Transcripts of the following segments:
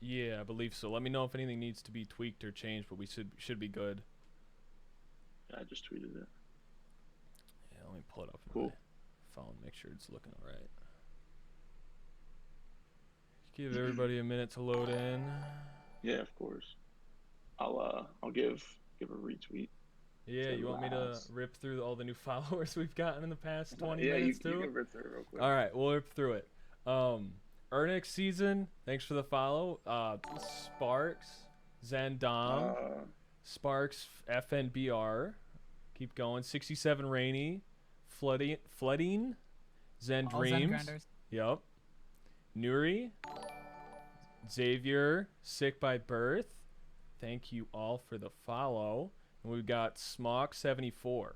Yeah, I believe so. Let me know if anything needs to be tweaked or changed, but we should be good. Yeah, I just tweeted it. Yeah, let me pull it up on my Cool. phone, make sure it's looking all right. Give everybody a minute to load in. Yeah, of course. I'll give a retweet Yeah, to you want me to Laz. rip through all the new followers we've gotten in the past 20 Yeah, minutes you too? can rip through it real quick. All right, we'll rip through it. Ernix season, thanks for the follow. Sparks, Zen Dom, Uh, Sparks FNBR, keep going. 67 Rainy, Flooding, Zen All Zen Dreams, grinders. yep. Nuri, Xavier, Sick by Birth. Thank you all for the follow. And we've got Smock74.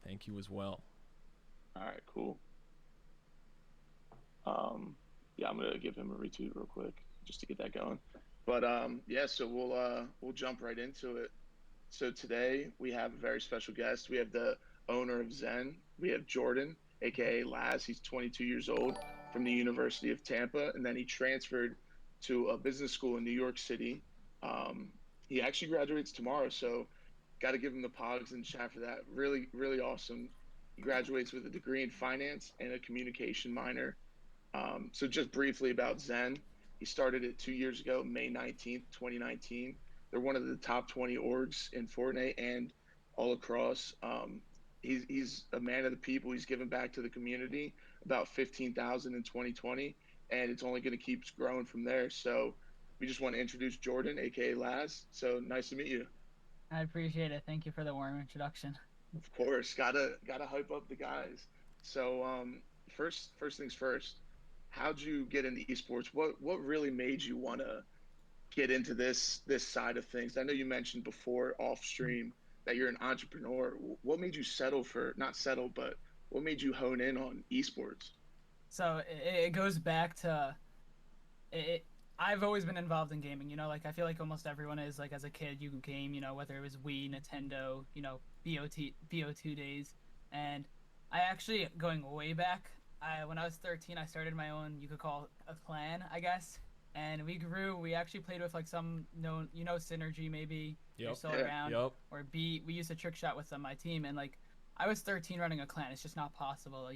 Thank you as well. all right, cool. Yeah, I'm gonna give him a retweet real quick just to get that going. But yeah, so we'll jump right into it. So today we have a very special guest. We have the owner of Xen. We have Jordan, aka Laz. He's 22 years old from the University of Tampa, and then he transferred to a business school in New York City. He actually graduates tomorrow, so got to give him the pogs and chat for that. Really, really awesome. He graduates with a degree in finance and a communication minor. So just briefly about Xen, he started it 2 years ago, May 19th, 2019. They're one of the top 20 orgs in Fortnite and all across. He's a man of the people. He's given back to the community about 15,000 in 2020, and it's only going to keep growing from there. So we just want to introduce Jordan, aka Laz. So nice to meet you. I appreciate it. Thank you for the warm introduction. Of course, gotta hype up the guys. So first things first. How'd you get into esports? What really made you want to get into this side of things? I know you mentioned before off stream that you're an entrepreneur. What made you settle for not settle, but what made you hone in on esports? So it goes back to it. I've always been involved in gaming. Like I feel like almost everyone is. Like as a kid, you game. Whether it was Wii, Nintendo, BO2 days, and I actually going way back. When I was 13, I started my own. You could call it a clan, I guess. And we grew. We actually played with like some known, Synergy maybe. You're Yep. still Yeah, around. Yep. Or B. We used to trick shot with my team, and like I was 13 running a clan. It's just not possible,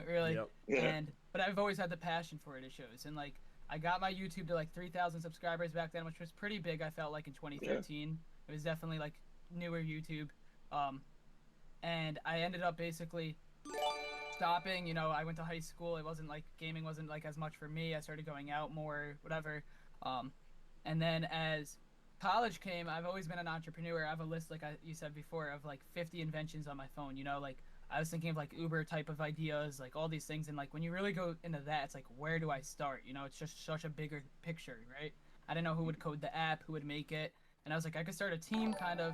really. Yep. yeah, But I've always had the passion for it. It shows, and like I got my YouTube to like 3,000 subscribers back then, which was pretty big. I felt like in yeah, 2013, it was definitely like newer YouTube. Um, and I ended up basically stopping. I went to high school. It wasn't like gaming wasn't like as much for me. I started going out more, whatever. Um, and then as college came, I've always been an entrepreneur. I have a list, like you said before, of like 50 inventions on my phone. Like I was thinking of like Uber type of ideas, like all these things. And like when you really go into that, it's like, where do I start? It's just such a bigger picture, right? I didn't know who would code the app, who would make it. And I was like, I could start a team kind of.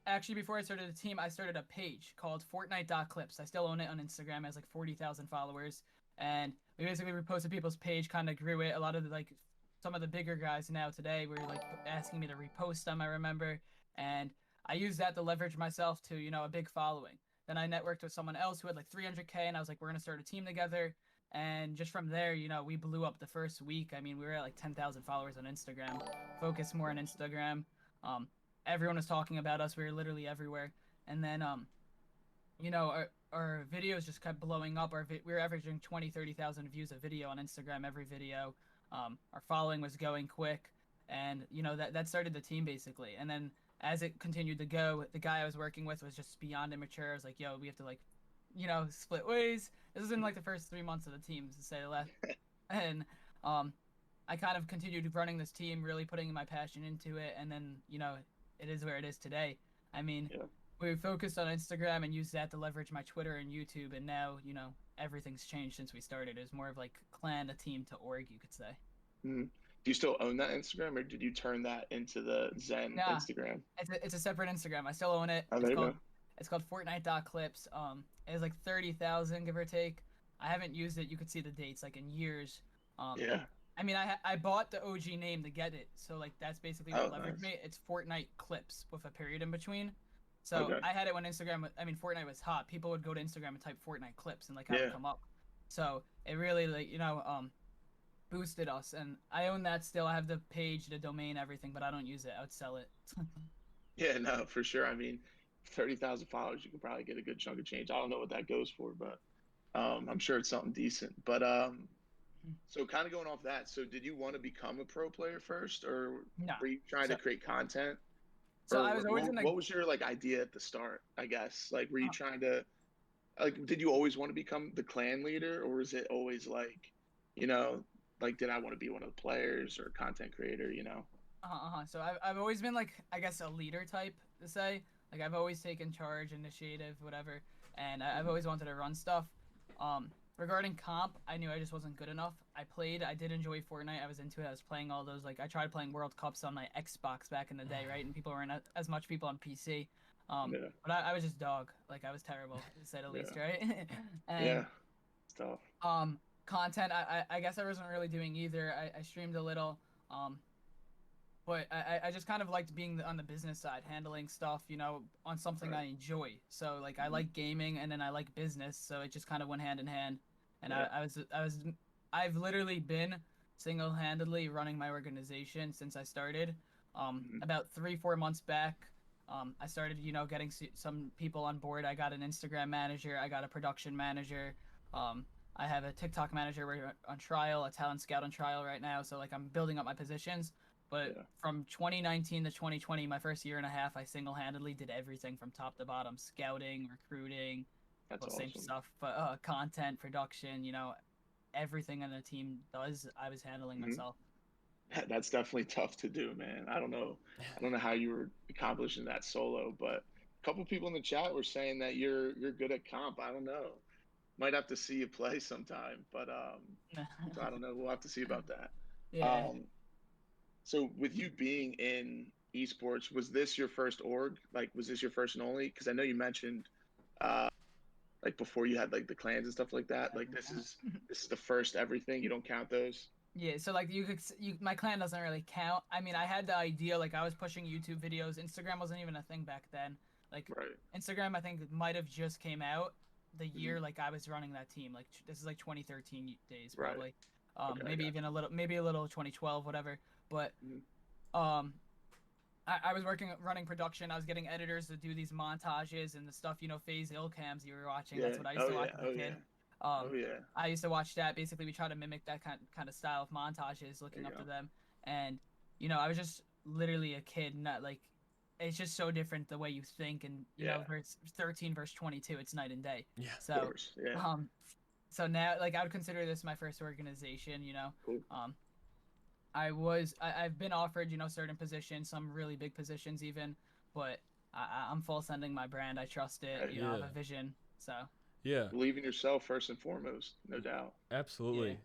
Actually, before I started a team, I started a page called Fortnite.clips. I still own it on Instagram. It has like 40,000 followers. And we basically reposted people's page, kind of grew it. A lot of some of the bigger guys now today were like asking me to repost them, I remember. And I used that to leverage myself to, a big following. Then I networked with someone else who had like 300K, and I was like, we're going to start a team together. And just from there, we blew up the first week. I mean, we were at like 10,000 followers on Instagram, focused more on Instagram. Um, Everyone was talking about us. We were literally everywhere. And then, our videos just kept blowing up. We were averaging 20, 30,000 views a video on Instagram, every video. Our following was going quick. And, that started the team basically. And then as it continued to go, the guy I was working with was just beyond immature. I was like, yo, we have to like, split ways. This was in like the first 3 months of the team, to say the last. And, I kind of continued running this team, really putting my passion into it. And then, it is where it is today. I mean, yeah. we focused on Instagram and used that to leverage my Twitter and YouTube, and now, everything's changed since we started. It was more of like clan, a team to org, you could say. Mhm. Do you still own that Instagram, or did you turn that into the Zen Nah, Instagram? it's a separate Instagram. I still own it. Oh, It's there you called go. it's called Fortnite.clips. It has like 30,000 give or take. I haven't used it. You could see the dates like in years. Um, Yeah. I mean, I bought the OG name to get it, so like that's basically what Oh, leveraged me. nice. It's Fortnite clips with a period in between. So Okay. I had it when I mean, Fortnite was hot. People would go to Instagram and type Fortnite clips and like have it Yeah. come up. So it really like boosted us, and I own that still. I have the page, the domain, everything, but I don't use it. I would sell it. Yeah, no, for sure. I mean, 30,000 followers, you can probably get a good chunk of change. I don't know what that goes for, but I'm sure it's something decent. But so kind of going off that, so did you want to become a pro player first, or No. were you trying to So create content? so Or I was always in the what was your like idea at the start, I guess? Like, were you trying to like, did you always want to become the clan leader, or was it always like, you know, like, did I want to be one of the players or content creator, you know? So I've always been like, I guess, a leader type to say. Like I've always taken charge, initiative, whatever, and I've Mhm. always wanted to run stuff. Regarding comp, I knew I just wasn't good enough. I did enjoy Fortnite. I was into it. I was playing all those. Like I tried playing World Cups on my Xbox back in the day, right? And people weren't as much people on PC. Yeah, But I was just dog. Like I was terrible, to say the least, yeah, right? And yeah, stuff. um, content, I guess I wasn't really doing either. I streamed a little. Um, but I just kind of liked being on the business side, handling stuff, on something Right. I enjoy. So like I Mhm. like gaming and then I like business, so it just kind of went hand in hand. And Yeah. I've literally been single-handedly running my organization since I started. Mhm. About 3-4 months back, I started, getting some people on board. I got an Instagram manager, I got a production manager, um, I have a TikTok manager. We're on trial, a talent scout on trial right now. So like I'm building up my positions. But Yeah. from 2019 to 2020, my first year and a half, I single-handedly did everything from top to bottom: scouting, recruiting, That's well, same awesome. stuff, but content production. Everything on the team does, I was handling Mhm. myself. That's definitely tough to do, man. I don't know. I don't know how you were accomplishing that solo, but a couple people in the chat were saying that you're good at comp. I don't know. Might have to see you play sometime, but so I don't know. We'll have to see about that. Yeah. Um, so with you being in esports, was this your first org? Like, was this your first and only? Because I know you mentioned, uh, like before you had like the clans and stuff like that. Like this is the first everything. You don't count those, Yeah, so like my clan doesn't really count. I mean, I had the idea, like I was pushing YouTube videos. Instagram wasn't even a thing back then. Like right? Instagram, I think might have just came out the Mhm. year like I was running that team. Like this is like 2013 days Right. probably. Okay, I Maybe got even maybe a little 2012, whatever. But you. Mhm. um, I was running production. I was getting editors to do these montages and the stuff, FaZe Ilcams you were watching. That's Yeah. what I used Oh to watch yeah. as a Oh kid. yeah. Um, Oh yeah. I used to watch that. Basically, we try to mimic that kind of style of montages, There looking you up go. to them. And I was just literally a kid, not like it's just so different the way you think. And Yeah. verse 13 verse 22, it's night and day. Yeah. Of So course. Yeah. um, so now like I would consider this my first organization. Cool. Um, I've been offered, certain positions, some really big positions even, but I'm full sending my brand. I trust it. Hey, I Yeah. have a vision. So Yeah. believe in yourself first and foremost, no doubt. yeah. Absolutely.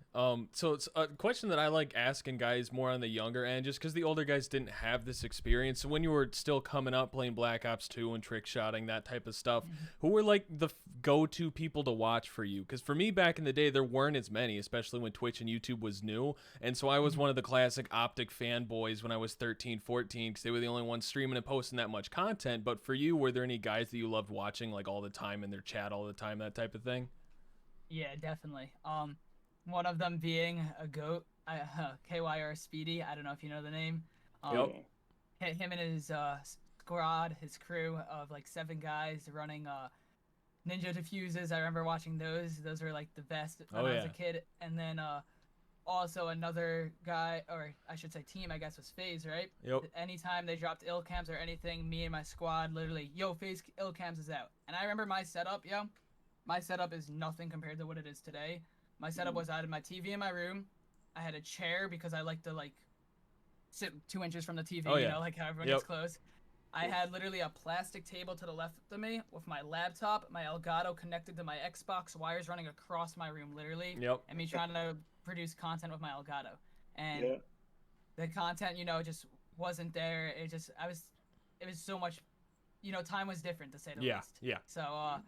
So it's a question that I like asking guys more on the younger end, just because the older guys didn't have this experience. So when you were still coming up playing Black Ops 2 and trick shotting, that type of stuff, who were like the go-to people to watch for you? Because for me back in the day, there weren't as many, especially when Twitch and YouTube was new. And so I was one of the classic Optic fanboys when I was 13, 14, because they were the only ones streaming and posting that much content. But for you, were there any guys that you loved watching like all the time in their chat all the time, that type of thing? Yeah, definitely. One of them being a goat, KYR Speedy. I don't know if you know the name. Yep. Um, him and his squad, his crew of like 7 guys running ninja diffuses. I remember watching those. Those were like the best when Oh I was a yeah. kid. And then also another guy, or I should say team, I guess, was FaZe, right? Yep. Anytime they dropped ill cams or anything, me and my squad literally, yo, FaZe ill cams is out. And I remember my setup, yo. My setup is nothing compared to what it is today. My setup Mhm. was I had my TV in my room. I had a chair because I like to like sit 2 inches from the TV, Oh yeah. like how everyone Yep. gets close. I had literally a plastic table to the left of me with my laptop, my Elgato connected to my Xbox, wires running across my room, literally, Yep. and me trying to produce content with my Elgato. And Yeah. the content, just wasn't there. It was so much, time was different to say the Yeah. least. Yeah. So,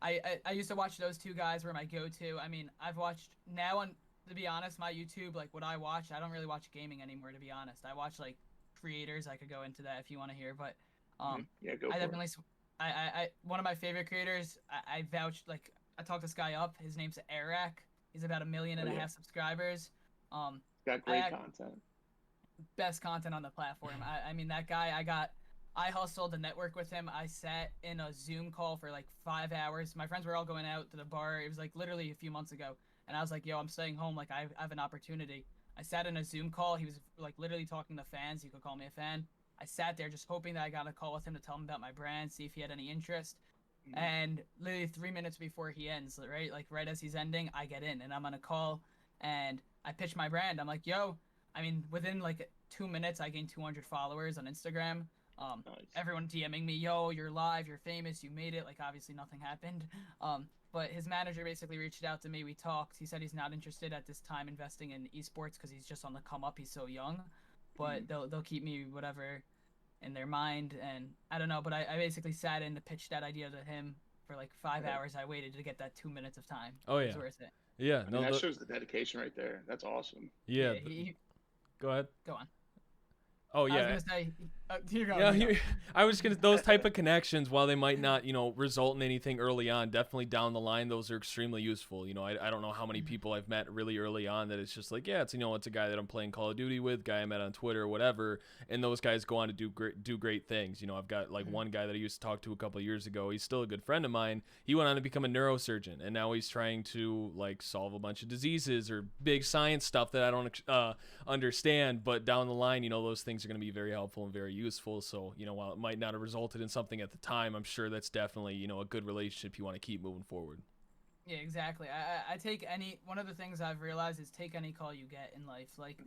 I used to watch those 2 guys were my go-to. I mean, I've watched now on, to be honest, my YouTube, like what I watch, I don't really watch gaming anymore, to be honest. I watch like creators. I could go into that if you want to hear, but Yeah. Go I for it. definitely one of my favorite creators. I vouch, like I talked this guy up. His name's Eric. He's about 1.5 million Oh yeah. subscribers. Got I great content. best content on the platform. I mean, that guy, I hustled to network with him. I sat in a Zoom call for like 5 hours. My friends were all going out to the bar. It was like literally a few months ago. And I was like, yo, I'm staying home. Like, I have an opportunity. I sat in a Zoom call. He was like literally talking to fans. You could call me a fan. I sat there just hoping that I got a call with him to tell him about my brand, see if he had any interest. And literally 3 minutes before he ends, right? Like, right as he's ending, I get in and I'm on a call and I pitch my brand. I'm like, yo, I mean, within like 2 minutes, I gained 200 followers on Instagram. Nice. Everyone DMing me, yo, you're live, you're famous, you made it. Like, obviously, nothing happened. But his manager basically reached out to me. We talked. He said he's not interested at this time investing in esports because he's just on the come up. He's so young, but they'll keep me whatever in their mind. And I don't know, but I basically sat in to pitch that idea to him for like 5 hours. I waited to get that 2 minutes of time. Oh It yeah. was worth it. Yeah. I No. mean, that shows the dedication right there. That's awesome. Yeah. Yeah, Go ahead. go on. Oh I was yeah. gonna say, here you go. Yeah, here you go. I was gonna. Those type of connections, while they might not, result in anything early on, definitely down the line, those are extremely useful. I don't know how many people I've met really early on that it's just like, yeah, it's it's a guy that I'm playing Call of Duty with, guy I met on Twitter, or whatever, and those guys go on to do great things. I've got like one guy that I used to talk to a couple of years ago. He's still a good friend of mine. He went on to become a neurosurgeon, and now he's trying to like solve a bunch of diseases or big science stuff that I don't understand. But down the line, those things are going to be very helpful and very useful. So, while it might not have resulted in something at the time, I'm sure that's definitely, a good relationship you want to keep moving forward. Yeah, exactly. I take one of the things I've realized is take any call you get in life. Like,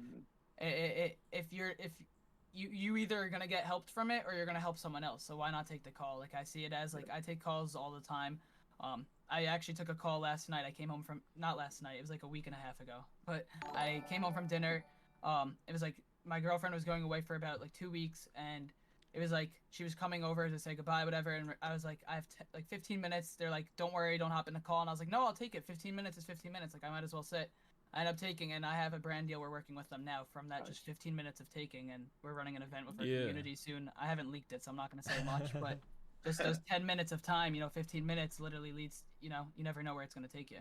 if you either are gonna get helped from it or you're gonna help someone else. So why not take the call? Like, I see it as like I take calls all the time. I actually took a call last night. I came home from not last night. It was like a week and a half ago. But I came home from dinner. It was like my girlfriend was going away for about like 2 weeks, and it was like she was coming over to say goodbye, whatever. And I was like, I have like 15 minutes. They're like, don't worry, don't hop in the call. And I was like, no, I'll take it. 15 minutes is 15 minutes. Like, I might as well sit. I end up taking, and I have a brand deal we're working with them now from that just 15 minutes of taking, and we're running an event with our community soon. I haven't leaked it, so I'm not going to say much, but just those 10 minutes of time, 15 minutes literally leads, you never know where it's going to take you.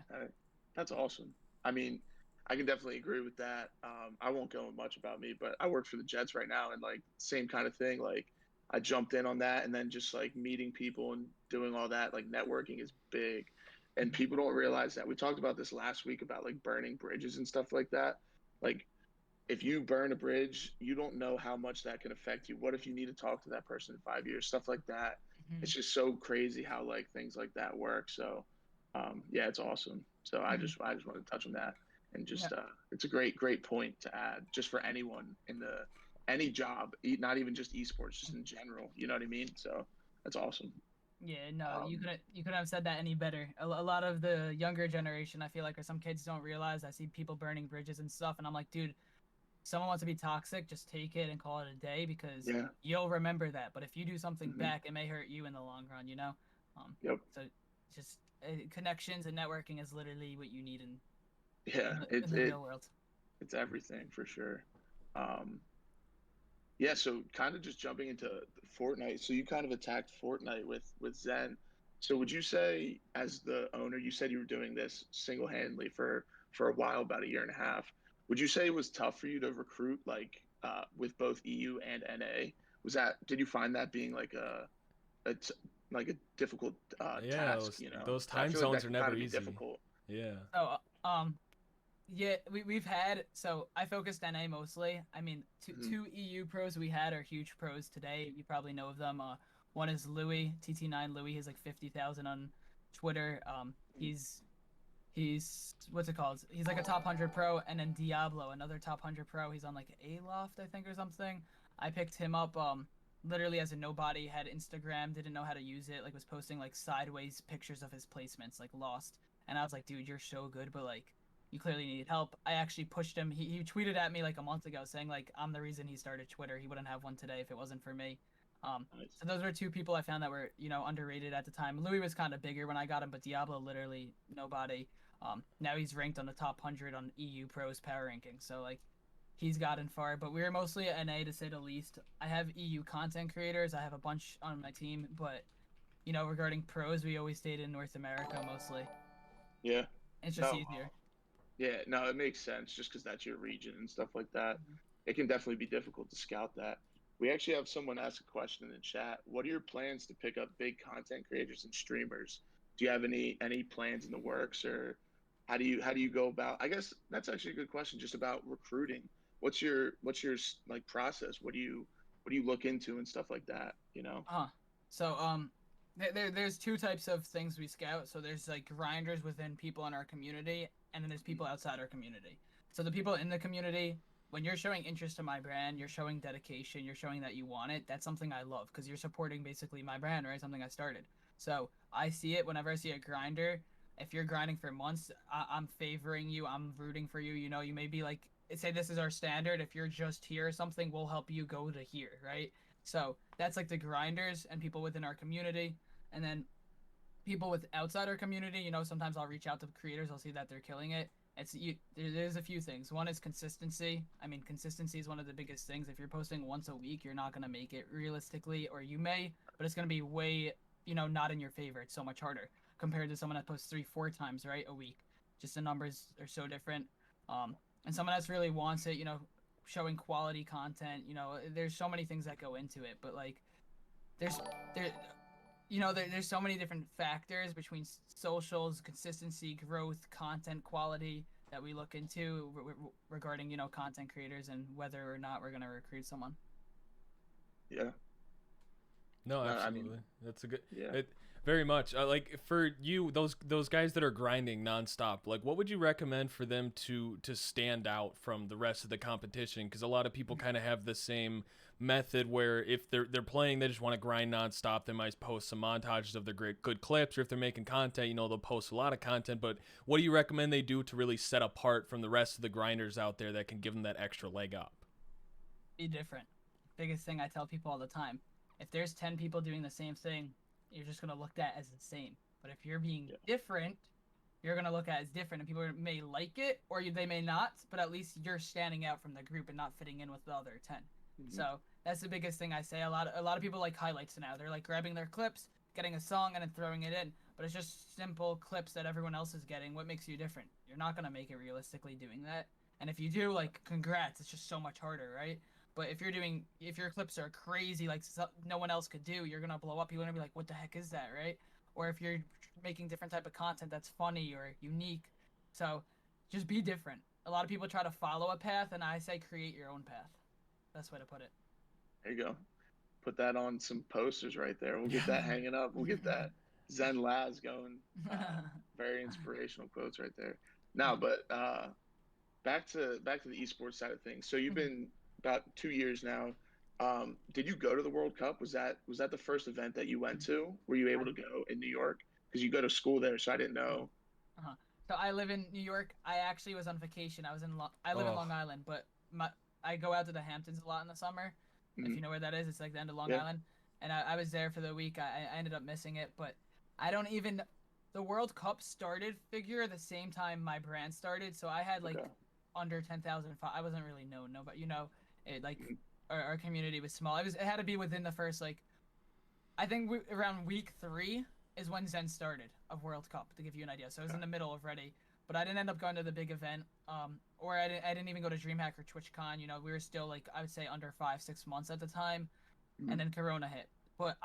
That's awesome. I mean, I can definitely agree with that. I won't go much about me, but I work for the Jets right now, and like same kind of thing. Like, I jumped in on that, and then just like meeting people and doing all that, like networking is big, and people don't realize that. We talked about this last week about like burning bridges and stuff like that. Like, if you burn a bridge, you don't know how much that can affect you. What if you need to talk to that person in 5 years? Stuff like that. It's just so crazy how like things like that work. So, yeah, it's awesome. So I just want to touch on that. And just it's a great point to add just for anyone in any job, not even just esports, just in general, you know what I mean? So that's awesome. Yeah, no, you couldn't have said that any better. A lot of the younger generation, I feel like, or some kids don't realize. I see people burning bridges and stuff, and I'm like, dude, someone wants to be toxic, just take it and call it a day, because you'll remember that. But if you do something back, it may hurt you in the long run, Yep. So just connections and networking is literally what you need in it's the real world. It's everything for sure. Yeah, so kind of just jumping into Fortnite. So you kind of attacked Fortnite with Xen. So would you say, as the owner, you said you were doing this single-handedly for a while, about a year and a half. Would you say it was tough for you to recruit, like with both EU and NA? Did you find that being like a difficult task? Those I time feel like zones that are can never kind of be easy. difficult. Yeah. So yeah, we've had, so I focused NA mostly. I mean, two EU pros we had are huge pros today. You probably know of them. One is Louis, TT9 Louis. He's like 50,000 on Twitter. He's what's it called? He's like a top 100 pro, and then Diablo, another top 100 pro. He's on like Aloft, I think, or something. I picked him up literally as a nobody, had Instagram, didn't know how to use it, like was posting like sideways pictures of his placements, like lost. And I was like, dude, you're so good, but like, you clearly need help. I actually pushed him. He tweeted at me like a month ago saying like, I'm the reason he started Twitter. He wouldn't have one today if it wasn't for me. Nice. So those were two people I found that were, underrated at the time. Louis was kind of bigger when I got him, but Diablo, literally nobody. Now he's ranked on the top 100 on EU Pros power ranking. So like, he's gotten far, but we were mostly at NA to say the least. I have EU content creators. I have a bunch on my team, but regarding pros, we always stayed in North America mostly. Yeah. It's just easier. Yeah, no, it makes sense just because that's your region and stuff like that. Mhm. It can definitely be difficult to scout that. We actually have someone ask a question in the chat. What are your plans to pick up big content creators and streamers? Do you have any plans in the works, or how do you go about? I guess that's actually a good question, just about recruiting. What's your like process? What do you look into and stuff like that? You know? Uh-huh. So there's two types of things we scout. So there's like grinders within people in our community, and then there's people outside our community. So the people in the community, when you're showing interest in my brand, you're showing dedication, you're showing that you want it. That's something I love because you're supporting basically my brand, right? Something I started. So I see it whenever I see a grinder. If you're grinding for months, I'm favoring you. I'm rooting for you. You know, you may be like, say this is our standard. If you're just here or something, we'll help you go to here, right? So that's like the grinders and people within our community. And then people with outside our community, you know, sometimes I'll reach out to creators, I'll see that they're killing it. There's a few things. One is consistency. I mean, consistency is one of the biggest things. If you're posting once a week, you're not going to make it realistically, or you may, but it's going to be way, you know, not in your favor. It's so much harder compared to someone that posts 3-4 times, right, a week. Just the numbers are so different. And someone that really wants it, you know, showing quality content, you know, there's so many things that go into it, but like there's there you know there's so many different factors between socials, consistency, growth, content quality that we look into regarding, you know, content creators and whether or not we're going to recruit someone. Yeah. No, No, I mean, absolutely. That's a good. yeah. It very much. Like for you, those guys that are grinding nonstop. Like, what would you recommend for them to stand out from the rest of the competition? Because a lot of people kind of have the same method where if they're playing, they just want to grind nonstop. They might post some montages of their great good clips, or if they're making content, you know, they'll post a lot of content. But what do you recommend they do to really set apart from the rest of the grinders out there that can give them that extra leg up? Be different. Biggest thing I tell people all the time. If there's 10 people doing the same thing, you're just going to look at as the same. But if you're being different, you're going to look at as different, and people may like it or they may not, but at least you're standing out from the group and not fitting in with the other 10. So that's the biggest thing I say. A lot of people like highlights now. They're like grabbing their clips, getting a song, and then throwing it in. But it's just simple clips that everyone else is getting. What makes you different? You're not going to make it realistically doing that. And if you do, like, congrats. It's just so much harder, right? But if your clips are crazy, like no one else could do, you're gonna blow up. People are gonna be like, "What the heck is that?" Right? Or if you're making different type of content that's funny or unique, so just be different. A lot of people try to follow a path, and I say create your own path. Best way to put it. There you go. Put that on some posters right there. We'll get that hanging up. We'll get that Xen Laz going. Very inspirational quotes right there. Now, but back to the esports side of things. So you've been about 2 years now. Did you go to the World Cup? Was that the first event that you went to? Were you able to go in New York? Because you go to school there, so I didn't know. Uh-huh. So I live in New York. I actually was on vacation. I live in Oh, Long Island, but I go out to the Hamptons a lot in the summer. If Mhm. you know where that is, it's like the end of Long Yeah. Island. And I was there for the week. I ended up missing it, but I don't even. The World Cup started figure the same time my brand started, so I had like Okay. under 10,000. I wasn't really known, no, but you know, it like Mhm. our community was small. It had to be within the first like I think around week 3 is when Xen started of World Cup, to give you an idea. So it was in the middle already, but I didn't end up going to the big event. Or I didn't even go to DreamHack or TwitchCon. You know, we were still like I would say under 5-6 months at the time, and Mhm. then Corona hit. But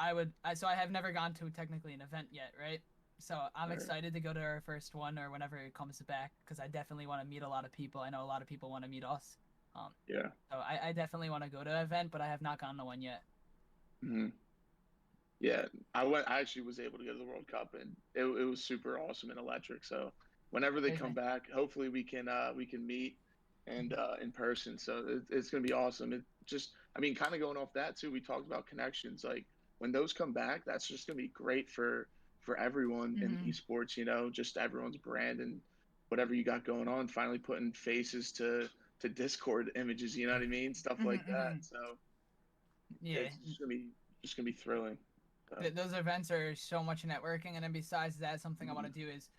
so I have never gone to technically an event yet, right? So I'm Right. excited to go to our first one or whenever it comes back because I definitely want to meet a lot of people. I know a lot of people want to meet us. Um, Yeah. so I definitely want to go to an event, but I have not gone to one yet. Mhm. Yeah, I went. I actually was able to go to the World Cup, and it was super awesome and electric. So whenever they come Amazing. back, hopefully we can meet and in person. So it's gonna be awesome. It just, I mean, kind of going off that too. We talked about connections. Like when those come back, that's just gonna be great for everyone in Mm-hmm. esports. You know, just everyone's brand and whatever you got going on. Finally putting faces to Discord images. You know what I mean? Stuff like Mm-hmm, that. mm-hmm. So Yeah, it's just gonna be thrilling. So, those events are so much networking, and then besides that, something I want to mhm. do is,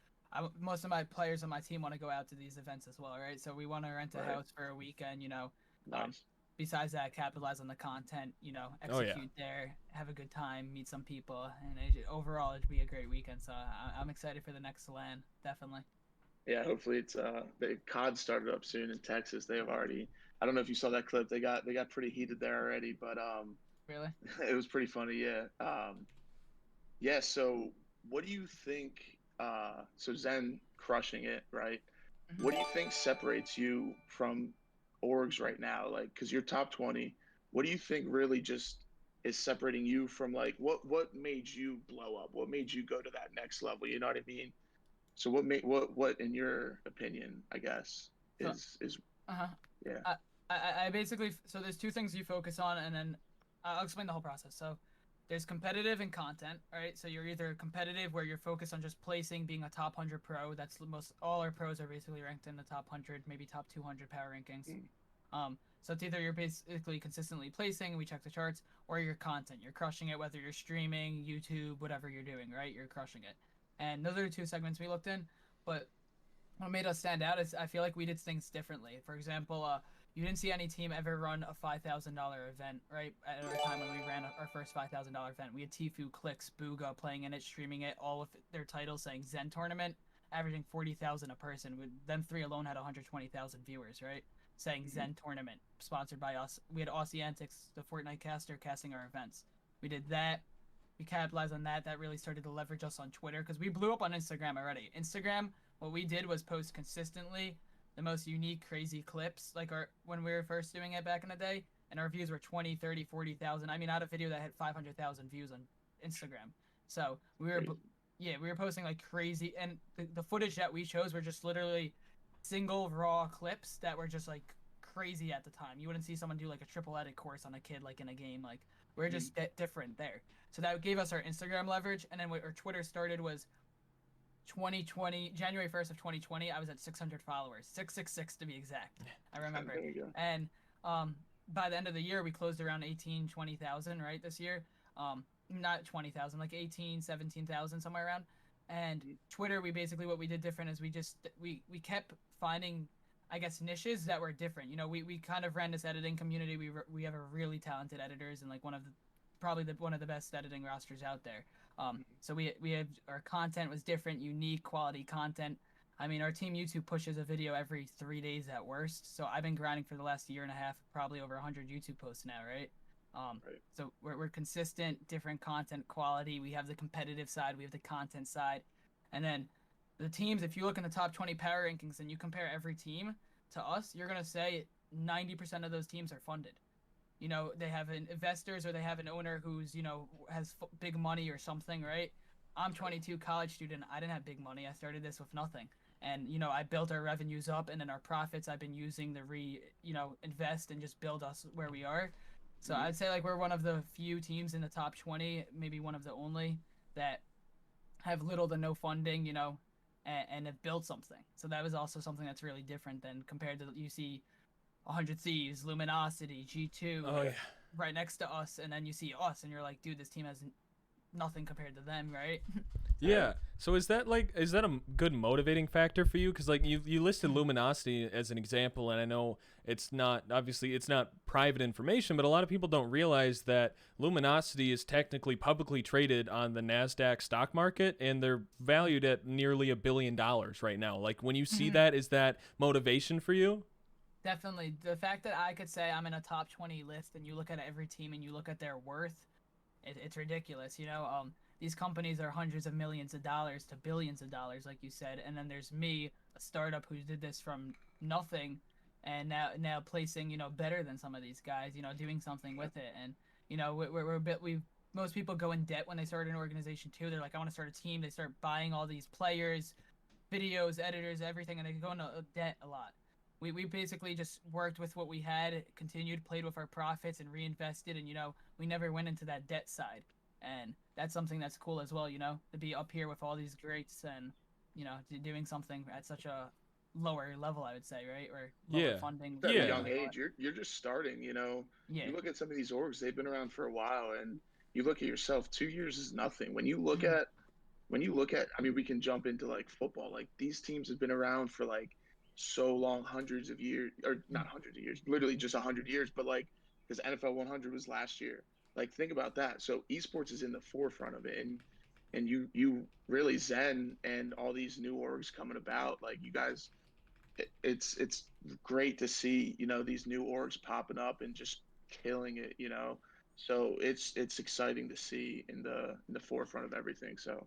most of my players on my team want to go out to these events as well, right? So we want to rent a Right. house for a weekend, you know. Um, Nice. besides that, capitalize on the content, you know, oh yeah. execute there, have a good time, meet some people, and overall it'd be a great weekend. So I'm excited for the next LAN, definitely. Yeah, hopefully it's the COD started up soon in Texas. They have already. I don't know if you saw that clip. They got pretty heated there already, but Really? it was pretty funny. Yeah. Yeah. So what do you think? So Zen crushing it, right? Mhm. What do you think separates you from orgs right now? Like, because you're top 20. What do you think really just is separating you from like what made you blow up? What made you go to that next level? You know what I mean? So what in your opinion, I guess, So, is uh-huh. yeah. I basically, so there's two things you focus on, and then I'll explain the whole process. So there's competitive and content, right? So you're either competitive where you're focused on just placing, being a top 100 pro. That's the most, all our pros are basically ranked in the top 100, maybe top 200 power rankings. Mm, So it's either you're basically consistently placing, we check the charts, or your content. You're crushing it, whether you're streaming, YouTube, whatever you're doing, right? You're crushing it. And those are the two segments we looked in. But what made us stand out is I feel like we did things differently. For example, you didn't see any team ever run a $5,000 event, right? At our time when we ran our first $5,000 event, we had Tfue, Clicks, Booga playing in it, streaming it, all of their titles saying Xen Tournament, averaging 40,000 a person. With them three alone had 120,000 viewers, right? Saying mhm, Xen Tournament, sponsored by us. We had Aussie Antics, the Fortnite caster, casting our events. We did that. We capitalized on that. That really started to leverage us on Twitter because we blew up on Instagram already. Instagram, what we did was post consistently the most unique, crazy clips, like our when we were first doing it back in the day, and our views were 20, 30, 40,000. I mean, I had a video that had 500,000 views on Instagram. So we were, crazy. yeah, we were posting like crazy, and the footage that we chose were just literally single raw clips that were just like crazy at the time. You wouldn't see someone do like a triple edit course on a kid like in a game. Like we're Mhm, just different there. So that gave us our Instagram leverage, and then what our Twitter started was 2020, January 1st of 2020. I was at 600 followers, 666 to be exact. I remember. there you go. And um, by the end of the year, we closed around 18, 20,000, right? This year, not 20,000, like 18, 17,000, somewhere around. And Mhm, Twitter, we basically what we did different is we kept finding, I guess, niches that were different. You know, we kind of ran this editing community. We have a really talented editors and like probably one of the best editing rosters out there. So we had our content was different, unique, quality content. I mean, our team YouTube pushes a video every 3 days at worst. So I've been grinding for the last year and a half, probably over 100 YouTube posts now, right? right. So we're consistent, different content quality. We have the competitive side, we have the content side, and then the teams. If you look in the top 20 power rankings and you compare every team to us, you're gonna say 90% of those teams are funded. You know, they have investors or they have an owner who's, you know, has big money or something, right? I'm 22, college student. I didn't have big money. I started this with nothing. And, you know, I built our revenues up, and then our profits I've been using to invest and just build us where we are. So Mhm, I'd say like we're one of the few teams in the top 20, maybe one of the only that have little to no funding, you know, and have built something. So that was also something that's really different than compared to you see 100 Thieves, Luminosity, G2 Oh yeah. right next to us, and then you see us, and you're like, dude, this team has nothing compared to them, right? So, Yeah. So is that a good motivating factor for you? Because like you listed Luminosity as an example, and I know it's not obviously it's not private information, but a lot of people don't realize that Luminosity is technically publicly traded on the Nasdaq stock market, and they're valued at nearly $1 billion right now. Like when you see that, is that motivation for you? definitely the fact that I could say I'm in a top 20 list, and you look at every team and you look at their worth, it's ridiculous. You know, these companies are hundreds of millions of dollars to billions of dollars, like you said, and then there's me, a startup who did this from nothing, and now placing, you know, better than some of these guys. You know, doing something with it, and you know, we're a bit we. Most people go in debt when they start an organization too. They're like, I want to start a team. They start buying all these players, videos, editors, everything, and they go into debt a lot. We basically just worked with what we had, continued, played with our profits, and reinvested. And, you know, we never went into that debt side. And that's something that's cool as well, you know, to be up here with all these greats and, you know, doing something at such a lower level, I would say, right? Or lower Yeah. funding, At a lower Yeah. young level. age, you're just starting. You know, Yeah. you look at some of these orgs; they've been around for a while, and you look at yourself. 2 years is nothing. I mean, we can jump into like football. Like these teams have been around for like so long, hundreds of years, or not hundreds of years, literally just 100 years. But like, because NFL 100 was last year. Like, think about that. So esports is in the forefront of it, and and you really Xen and all these new orgs coming about, like you guys, it's great to see, you know, these new orgs popping up and just killing it, you know. So it's exciting to see in the forefront of everything. So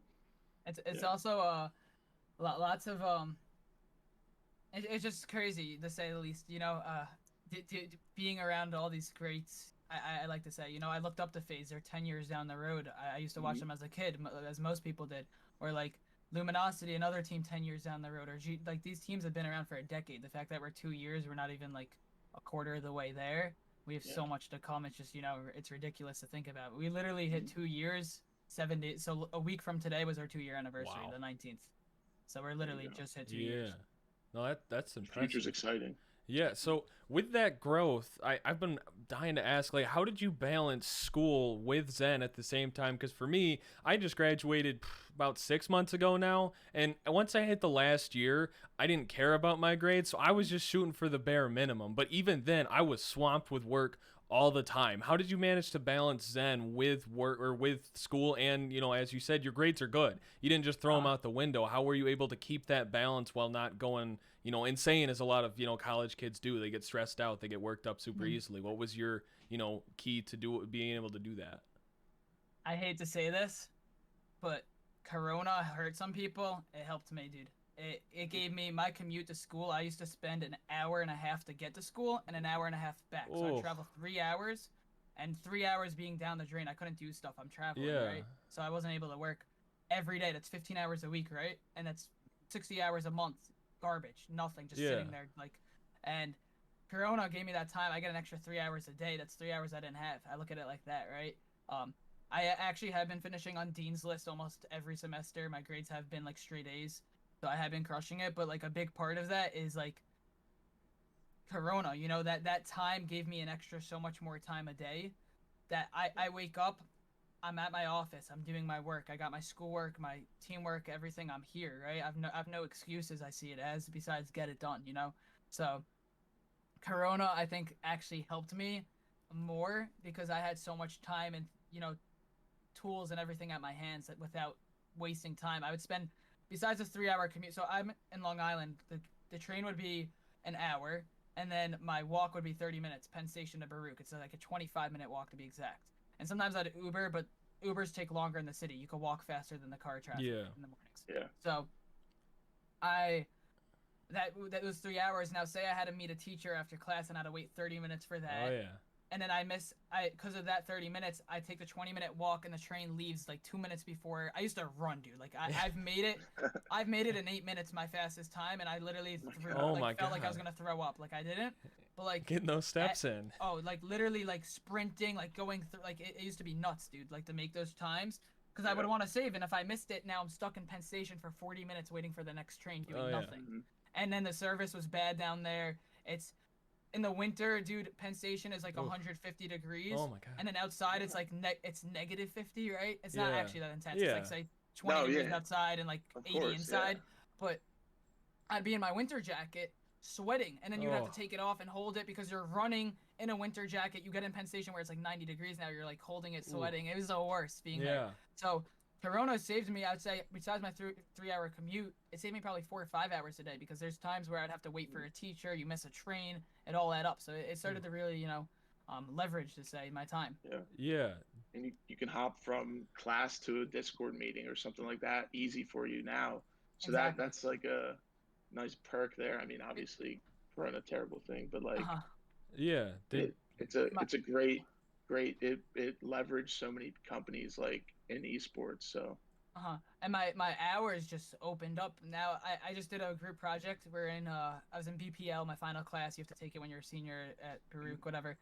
It's yeah. also lots of it's just crazy to say the least. You know, being around all these greats. I like to say, you know, I looked up to FaZe. They're 10 years down the road. I used to watch them as a kid, as most people did. Or like Luminosity, another team 10 years down the road. Or like these teams have been around for a decade. The fact that we're 2 years, we're not even like a quarter of the way there. We have Yeah. so much to come. It's just, you know, it's ridiculous to think about. We literally hit 2 years, 7 days. So a week from today was our 2-year anniversary, Wow. the 19th. So we're There you literally go. just hit 2 years. Yeah. No, that's The future's impressive. exciting. Yeah, so with that growth, I've been dying to ask, like, how did you balance school with Xen at the same time? Because for me, I just graduated about 6 months ago now, and once I hit the last year, I didn't care about my grades, so I was just shooting for the bare minimum. But even then, I was swamped with work all the time. How did you manage to balance Xen with work or with school? And, you know, as you said, your grades are good. You didn't just throw them out the window. How were you able to keep that balance while not going, you know, insane as a lot of, you know, college kids do? They get stressed out, they get worked up super easily. What was your, you know, key to being able to do that? I hate to say this, but Corona hurt some people. It helped me, dude. It gave me my commute to school. I used to spend an hour and a half to get to school and an hour and a half back. So I Oh, travel 3 hours, and 3 hours being down the drain. I couldn't do stuff. I'm traveling, yeah, right? So I wasn't able to work every day. That's 15 hours a week, right? And that's 60 hours a month. Garbage, nothing, just yeah, sitting there like. And Corona gave me that time. I get an extra 3 hours a day. That's 3 hours I didn't have. I look at it like that, right? I actually have been finishing on Dean's List almost every semester. My grades have been like straight A's, so I have been crushing it. But like a big part of that is like Corona. You know, that time gave me an extra so much more time a day. That I wake up, I'm at my office, I'm doing my work, I got my schoolwork, my teamwork, everything. I'm here, right? I've no excuses. I see it as besides get it done. You know, so Corona I think actually helped me more because I had so much time and, you know, tools and everything at my hands that without wasting time. I would spend, besides a 3 hour commute. So I'm in Long Island. The train would be an hour, and then my walk would be 30 minutes. Penn Station to Baruch. It's like a 25-minute walk to be exact. And sometimes I'd Uber, but Ubers take longer in the city. You can walk faster than the car traffic yeah. in the mornings. Yeah. So I that was 3 hours. Now say I had to meet a teacher after class and I had to wait 30 minutes for that, Oh yeah. and then because of that 30 minutes I take the 20-minute walk and the train leaves like 2 minutes before. I used to run, dude. Like I've made it in 8 minutes, my fastest time, and I literally My threw, God. Oh like my felt like I was God. gonna throw up. Like I didn't, but like Getting those steps in. like literally like sprinting, like going through, like it used to be nuts, dude, like to make those times because I would Yeah. want to save, and if I missed it, now I'm stuck in Penn Station for 40 minutes waiting for the next train doing Oh yeah. nothing. And then the service was bad down there. It's in the winter, dude. Penn Station is like Oof. 150 degrees, Oh my God. and then outside it's like it's negative 50, right? It's not Yeah. actually that intense. It's Yeah. like say 20 No, degrees yeah. outside and like Of 80 course, yeah. inside. But I'd be in my winter jacket, sweating, and then you'd have Oh. to take it off and hold it because you're running in a winter jacket. You get in Penn Station where it's like 90 degrees now. You're like holding it, sweating. It was the worst being there. Yeah. So Corona saved me. I'd say besides my 3 hour commute, it saved me probably 4 or 5 hours a day because there's times where I'd have to wait for a teacher. You miss a train, it all add up. So it started to really, you know, leverage to say my time. Yeah. Yeah. And you can hop from class to a Discord meeting or something like that easy for you now. So Exactly. that's like a nice perk there. I mean, obviously, run a terrible thing, but like Uh-huh. Yeah. Did My, it's a great it leveraged so many companies like in esports. So uh-huh. And my hours just opened up. Now I just did a group project. We're in I was in BPL, my final class. You have to take it when you're a senior at Baruch, whatever.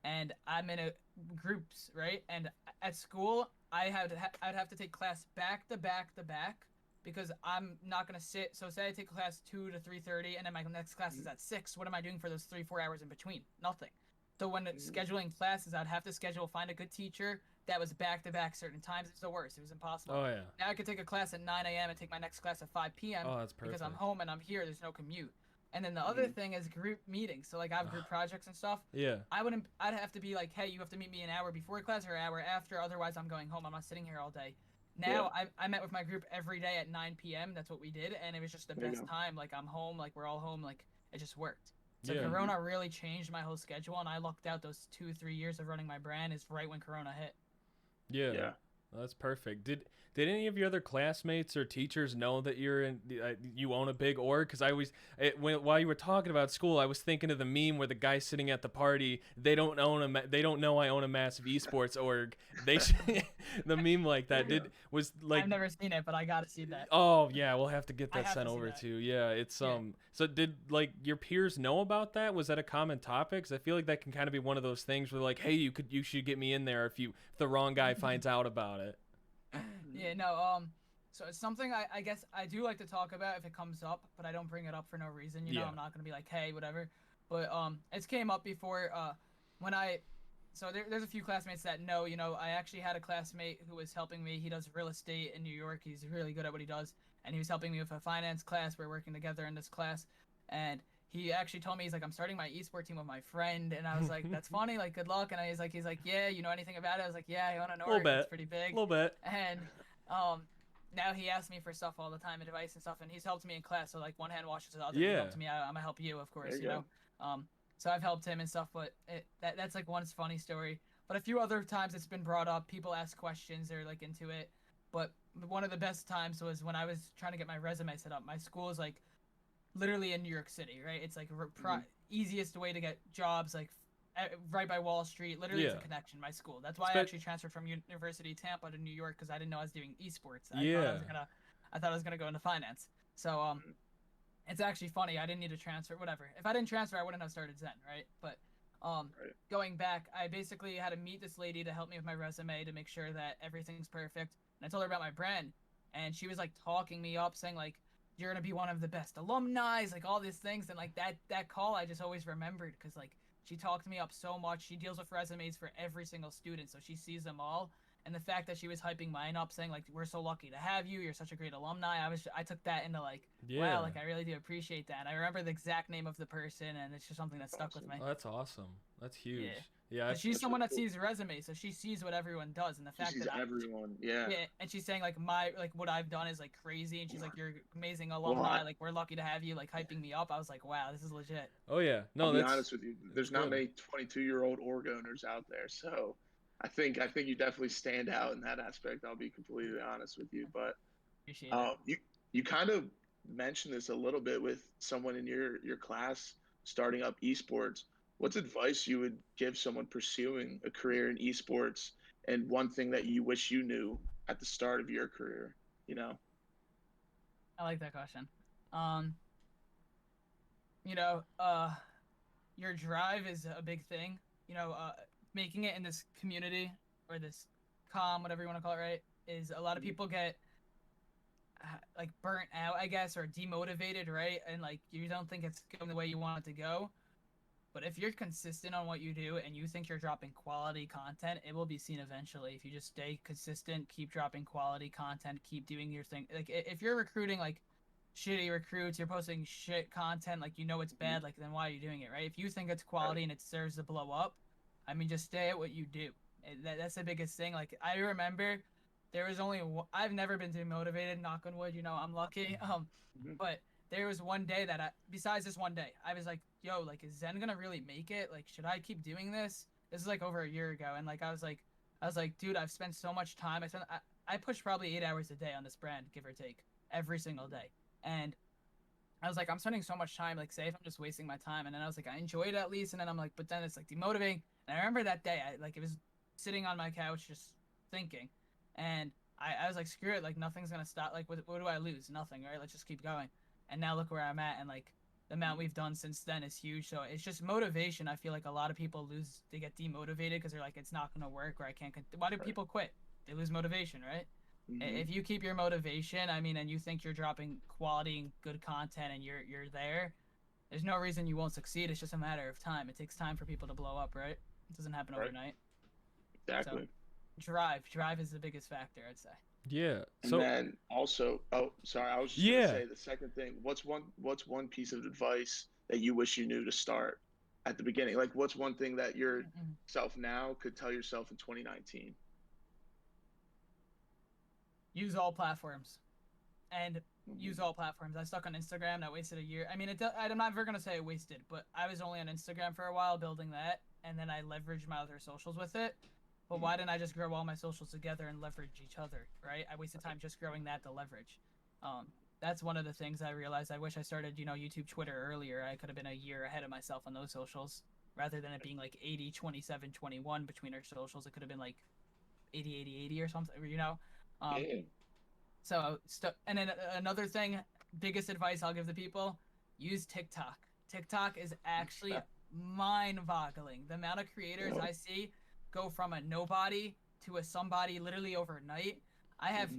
And I'm in a groups, right? And at school, I'd have to take class back to back to back because I'm not gonna sit. So say I take class 2 to 3:30, and then my next class is at 6. What am I doing for those 3-4 hours in between? Nothing. So when scheduling classes, I'd have to find a good teacher that was back to back certain times. It's the worst. It was impossible. Oh yeah. Now I could take a class at 9 a.m. and take my next class at 5 p.m. Oh, that's because I'm perfect. home and I'm here. There's no commute. And then the other thing is group meetings. So like I have group projects and stuff. Yeah. I'd have to be like, hey, you have to meet me an hour before class or an hour after. Otherwise, I'm going home. I'm not sitting here all day. now I met with my group every day at 9 p.m. That's what we did, and it was just the best time. Like I'm home, like we're all home, like it just worked. So Corona really changed my whole schedule, and I lucked out those 2-3 years of running my brand is right when Corona hit. Yeah. That's perfect. Did any of your other classmates or teachers know that you own a big org? Because while you were talking about school, I was thinking of the meme where the guy sitting at the party, they don't know I own a massive esports org. The meme like that I've never seen it, but I gotta see that. Oh yeah, we'll have to get that sent over to you. Yeah, it's So did like your peers know about that? Was that a common topic? Because I feel like that can kind of be one of those things where like, hey, you should get me in there if the wrong guy finds out about it. Yeah, no, so it's something I guess I do like to talk about if it comes up, but I don't bring it up for no reason. You know, I'm not gonna be like, hey, whatever. But it's came up before when there's a few classmates that know. You know, I actually had a classmate who was helping me. He does real estate in New York. He's really good at what he does, and he was helping me with a finance class. We're working together in this class, and he actually told me, he's like, I'm starting my esports team with my friend, and I was like, that's funny, like, good luck. And he's like, yeah, you know anything about it? I was like, yeah, I own an org. It's pretty big. A little bit. And now he asks me for stuff all the time, advice and stuff, and he's helped me in class. So like one hand washes the other. He helped me. I'm gonna help you, of course. You know. So I've helped him and stuff, but that's like one funny story. But a few other times it's been brought up. People ask questions. They're like into it. But one of the best times was when I was trying to get my resume set up. My school is like literally in New York City, right? It's like easiest way to get jobs, like right by Wall Street. Literally, it's a connection. My school. That's why I actually transferred from University of Tampa to New York, because I didn't know I was doing esports. I thought I was gonna go into finance. So it's actually funny. I didn't need to transfer. Whatever. If I didn't transfer, I wouldn't have started Xen, right? But going back, I basically had to meet this lady to help me with my resume to make sure that everything's perfect. And I told her about my brand, and she was like talking me up, saying like, you're gonna be one of the best alumni, like all these things. And like that call I just always remembered, because like she talked me up so much. She deals with resumes for every single student, so she sees them all. And the fact that she was hyping mine up, saying like, we're so lucky to have you, you're such a great alumni, I took that into like, wow, like I really do appreciate that. And I remember the exact name of the person, and it's just something that stuck with me. Oh, that's awesome. That's huge. But she's someone that sees resumes, so she sees what everyone does, and the fact that everyone, and she's saying like what I've done is like crazy, and she's like, you're amazing alumni, like we're lucky to have you, like hyping me up. I was like, wow, this is legit. Oh yeah, no, I'll be honest with you. There's not many 22-year-old org owners out there, so I think you definitely stand out in that aspect. I'll be completely honest with you, but appreciate it. You kind of mentioned this a little bit with someone in your class starting up esports. What's advice you would give someone pursuing a career in esports, and one thing that you wish you knew at the start of your career, you know? I like that question. Your drive is a big thing. Making it in this community, or this whatever you want to call it, right, is a lot of people get like burnt out, I guess, or demotivated, right? And like you don't think it's going the way you want it to go. But if you're consistent on what you do and you think you're dropping quality content, it will be seen eventually. If you just stay consistent, keep dropping quality content, keep doing your thing. Like if you're recruiting like shitty recruits, you're posting shit content, like it's bad, like then why are you doing it, right? If you think it's quality and it deserves to blow up, I mean, just stay at what you do. That's the biggest thing. Like I remember there was I've never been demotivated, knock on wood, I'm lucky. But there was one day that besides this one day, I was like, yo, like, is Xen gonna really make it? Like, should I keep doing this? This is like over a year ago. And like, I was like, dude, I've spent so much time. I push probably 8 hours a day on this brand, give or take, every single day. And I was like, I'm spending so much time, like, say if I'm just wasting my time. And then I was like, I enjoy it at least. And then I'm like, but then it's like demotivating. And I remember that day, it was sitting on my couch just thinking. And I was like, screw it, like, nothing's gonna stop. Like, what do I lose? Nothing, right? Let's just keep going. And now look where I'm at, and like the amount we've done since then is huge. So it's just motivation. I feel like a lot of people they get demotivated because they're like, it's not gonna work, or I can't. Why do people quit? They lose motivation, right? If you keep your motivation, I mean, and you think you're dropping quality and good content, and you're there, there's no reason you won't succeed. It's just a matter of time. It takes time for people to blow up, right? It doesn't happen overnight. Exactly. So, drive is the biggest factor, I'd say. Yeah. So, and then also, I was just gonna say the second thing. What's one piece of advice that you wish you knew to start at the beginning? Like, what's one thing that yourself now could tell yourself in 2019? use all platforms. And use all platforms. I stuck on Instagram. And I wasted a year. I mean, I'm not ever gonna say I wasted, but I was only on Instagram for a while building that, and then I leveraged my other socials with it. But why didn't I just grow all my socials together and leverage each other, right? I wasted time just growing that to leverage. That's one of the things I realized. I wish I started, YouTube, Twitter earlier. I could have been a year ahead of myself on those socials, rather than it being like 80, 27, 21 between our socials. It could have been like 80, 80, 80 or something, Yeah. So, and then another thing, biggest advice I'll give the people, use TikTok. TikTok is actually mind-boggling. The amount of creators I see go from a nobody to a somebody literally overnight. I have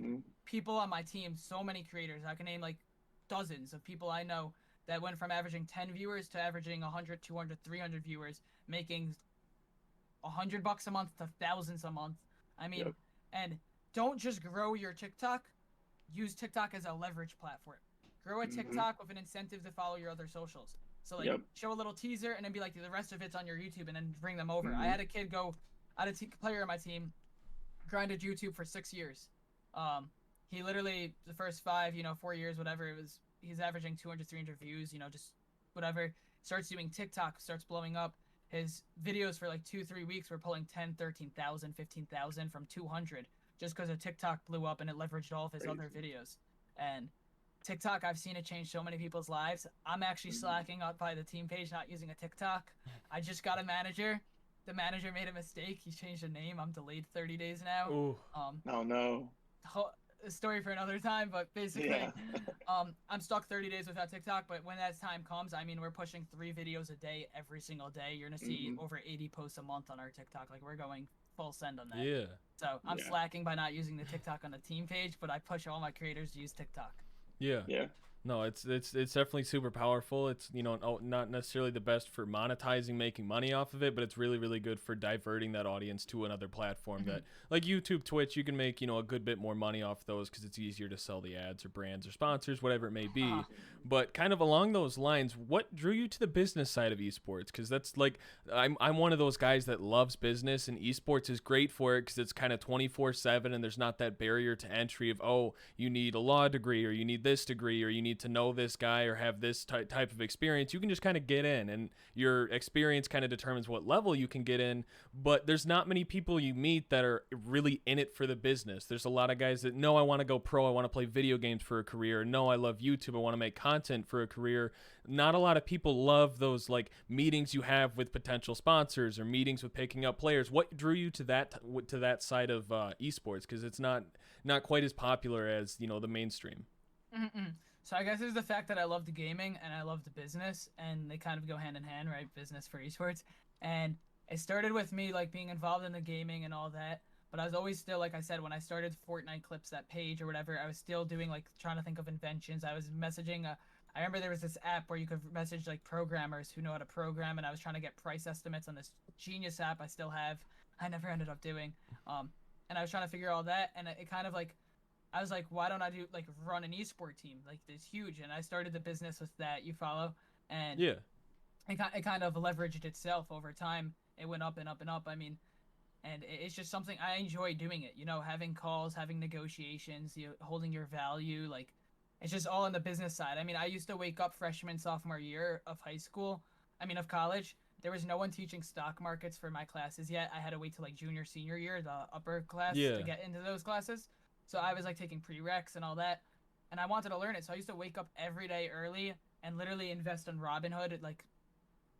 people on my team, so many creators. I can name like dozens of people I know that went from averaging 10 viewers to averaging 100, 200, 300 viewers, making $100 a month to thousands a month. I mean, and don't just grow your TikTok. Use TikTok as a leverage platform. Grow a TikTok with an incentive to follow your other socials. So like show a little teaser and then be like the rest of it's on your YouTube and then bring them over. I had a kid I had a player on my team, grinded YouTube for 6 years. He literally the first 5, 4 years, whatever it was, he's averaging 200, 300 views, just whatever. Starts doing TikTok, starts blowing up. His videos for like 2-3 weeks were pulling 10, 13,000, 15,000 from 200. Just because a TikTok blew up and it leveraged all of his other videos. And TikTok, I've seen it change so many people's lives. I'm actually slacking up by the team page, not using a TikTok. I just got a manager. The manager made a mistake. He changed the name. I'm delayed 30 days now. Ooh. Oh no. A story for another time, but basically, I'm stuck 30 days without TikTok. But when that time comes, I mean, we're pushing 3 videos a day every single day. You're gonna see over 80 posts a month on our TikTok. Like we're going full send on that. Yeah. So I'm slacking by not using the TikTok on the team page, but I push all my creators to use TikTok. Yeah. Yeah. No, it's definitely super powerful. It's not necessarily the best for monetizing, making money off of it, but it's really, really good for diverting that audience to another platform that, like YouTube, Twitch, you can make a good bit more money off those because it's easier to sell the ads or brands or sponsors, whatever it may be. But kind of along those lines, what drew you to the business side of esports? Because that's like I'm one of those guys that loves business, and esports is great for it because it's kind of 24/7, and there's not that barrier to entry of you need a law degree or you need this degree or you need to know this guy or have this type of experience. You can just kind of get in, and your experience kind of determines what level you can get in. But there's not many people you meet that are really in it for the business. There's a lot of guys that I want to go pro, I want to play video games for a career. No, I love YouTube, I want to make content for a career. Not a lot of people love those like meetings you have with potential sponsors or meetings with picking up players. What drew you to that side of esports? Because it's not quite as popular as the mainstream. So I guess it's the fact that I love the gaming and I love the business, and they kind of go hand in hand, right? Business for esports. And it started with me like being involved in the gaming and all that, but I was always still, like I said, when I started Fortnite clips, that page or whatever, I was still doing like trying to think of inventions. I was messaging I remember there was this app where you could message like programmers who know how to program, and I was trying to get price estimates on this genius app I still have. I never ended up doing. And I was trying to figure all that, and it kind of like, I was like, why don't I run an esport team? Like, it's huge. And I started the business with that, you follow? And yeah, it kind of leveraged itself over time. It went up and up and up. I mean, and it's just something I enjoy doing it, having calls, having negotiations, holding your value. Like, it's just all on the business side. I mean, I used to wake up freshman, sophomore year of college. There was no one teaching stock markets for my classes yet. I had to wait till like junior, senior year, the upper class, to get into those classes. So I was like taking prereqs and all that, and I wanted to learn it. So I used to wake up every day early and literally invest in Robinhood, like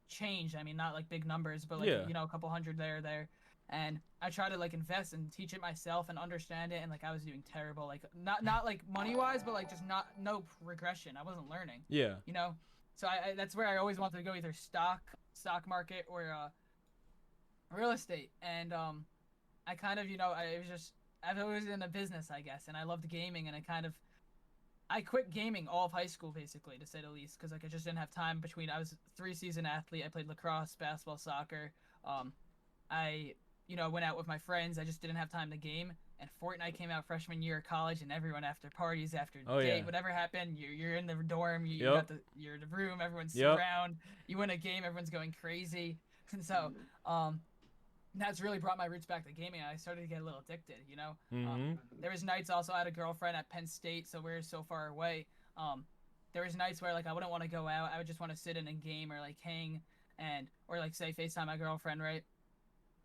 change. I mean, not like big numbers, but like a couple hundred there. And I try to like invest and teach it myself and understand it. And like I was doing terrible, like not like money wise, but like just no regression. I wasn't learning. Yeah. So I that's where I always wanted to go, either stock market or real estate. And I kind of I've always been in a business, I guess, and I loved gaming, and I quit gaming all of high school, basically, to say the least, because like I just didn't have time between. I was a 3-season athlete. I played lacrosse, basketball, soccer. I went out with my friends. I just didn't have time to game. And Fortnite came out freshman year of college, and everyone after parties, after date, whatever happened, you're in the dorm, you're in the room, everyone's around. You win a game, everyone's going crazy, and so that's really brought my roots back to gaming. I started to get a little addicted, you know. Mm-hmm. There was nights also. I had a girlfriend at Penn State, so we're so far away. There was nights where like I wouldn't want to go out. I would just want to sit in a game or like hang or like say FaceTime my girlfriend, right?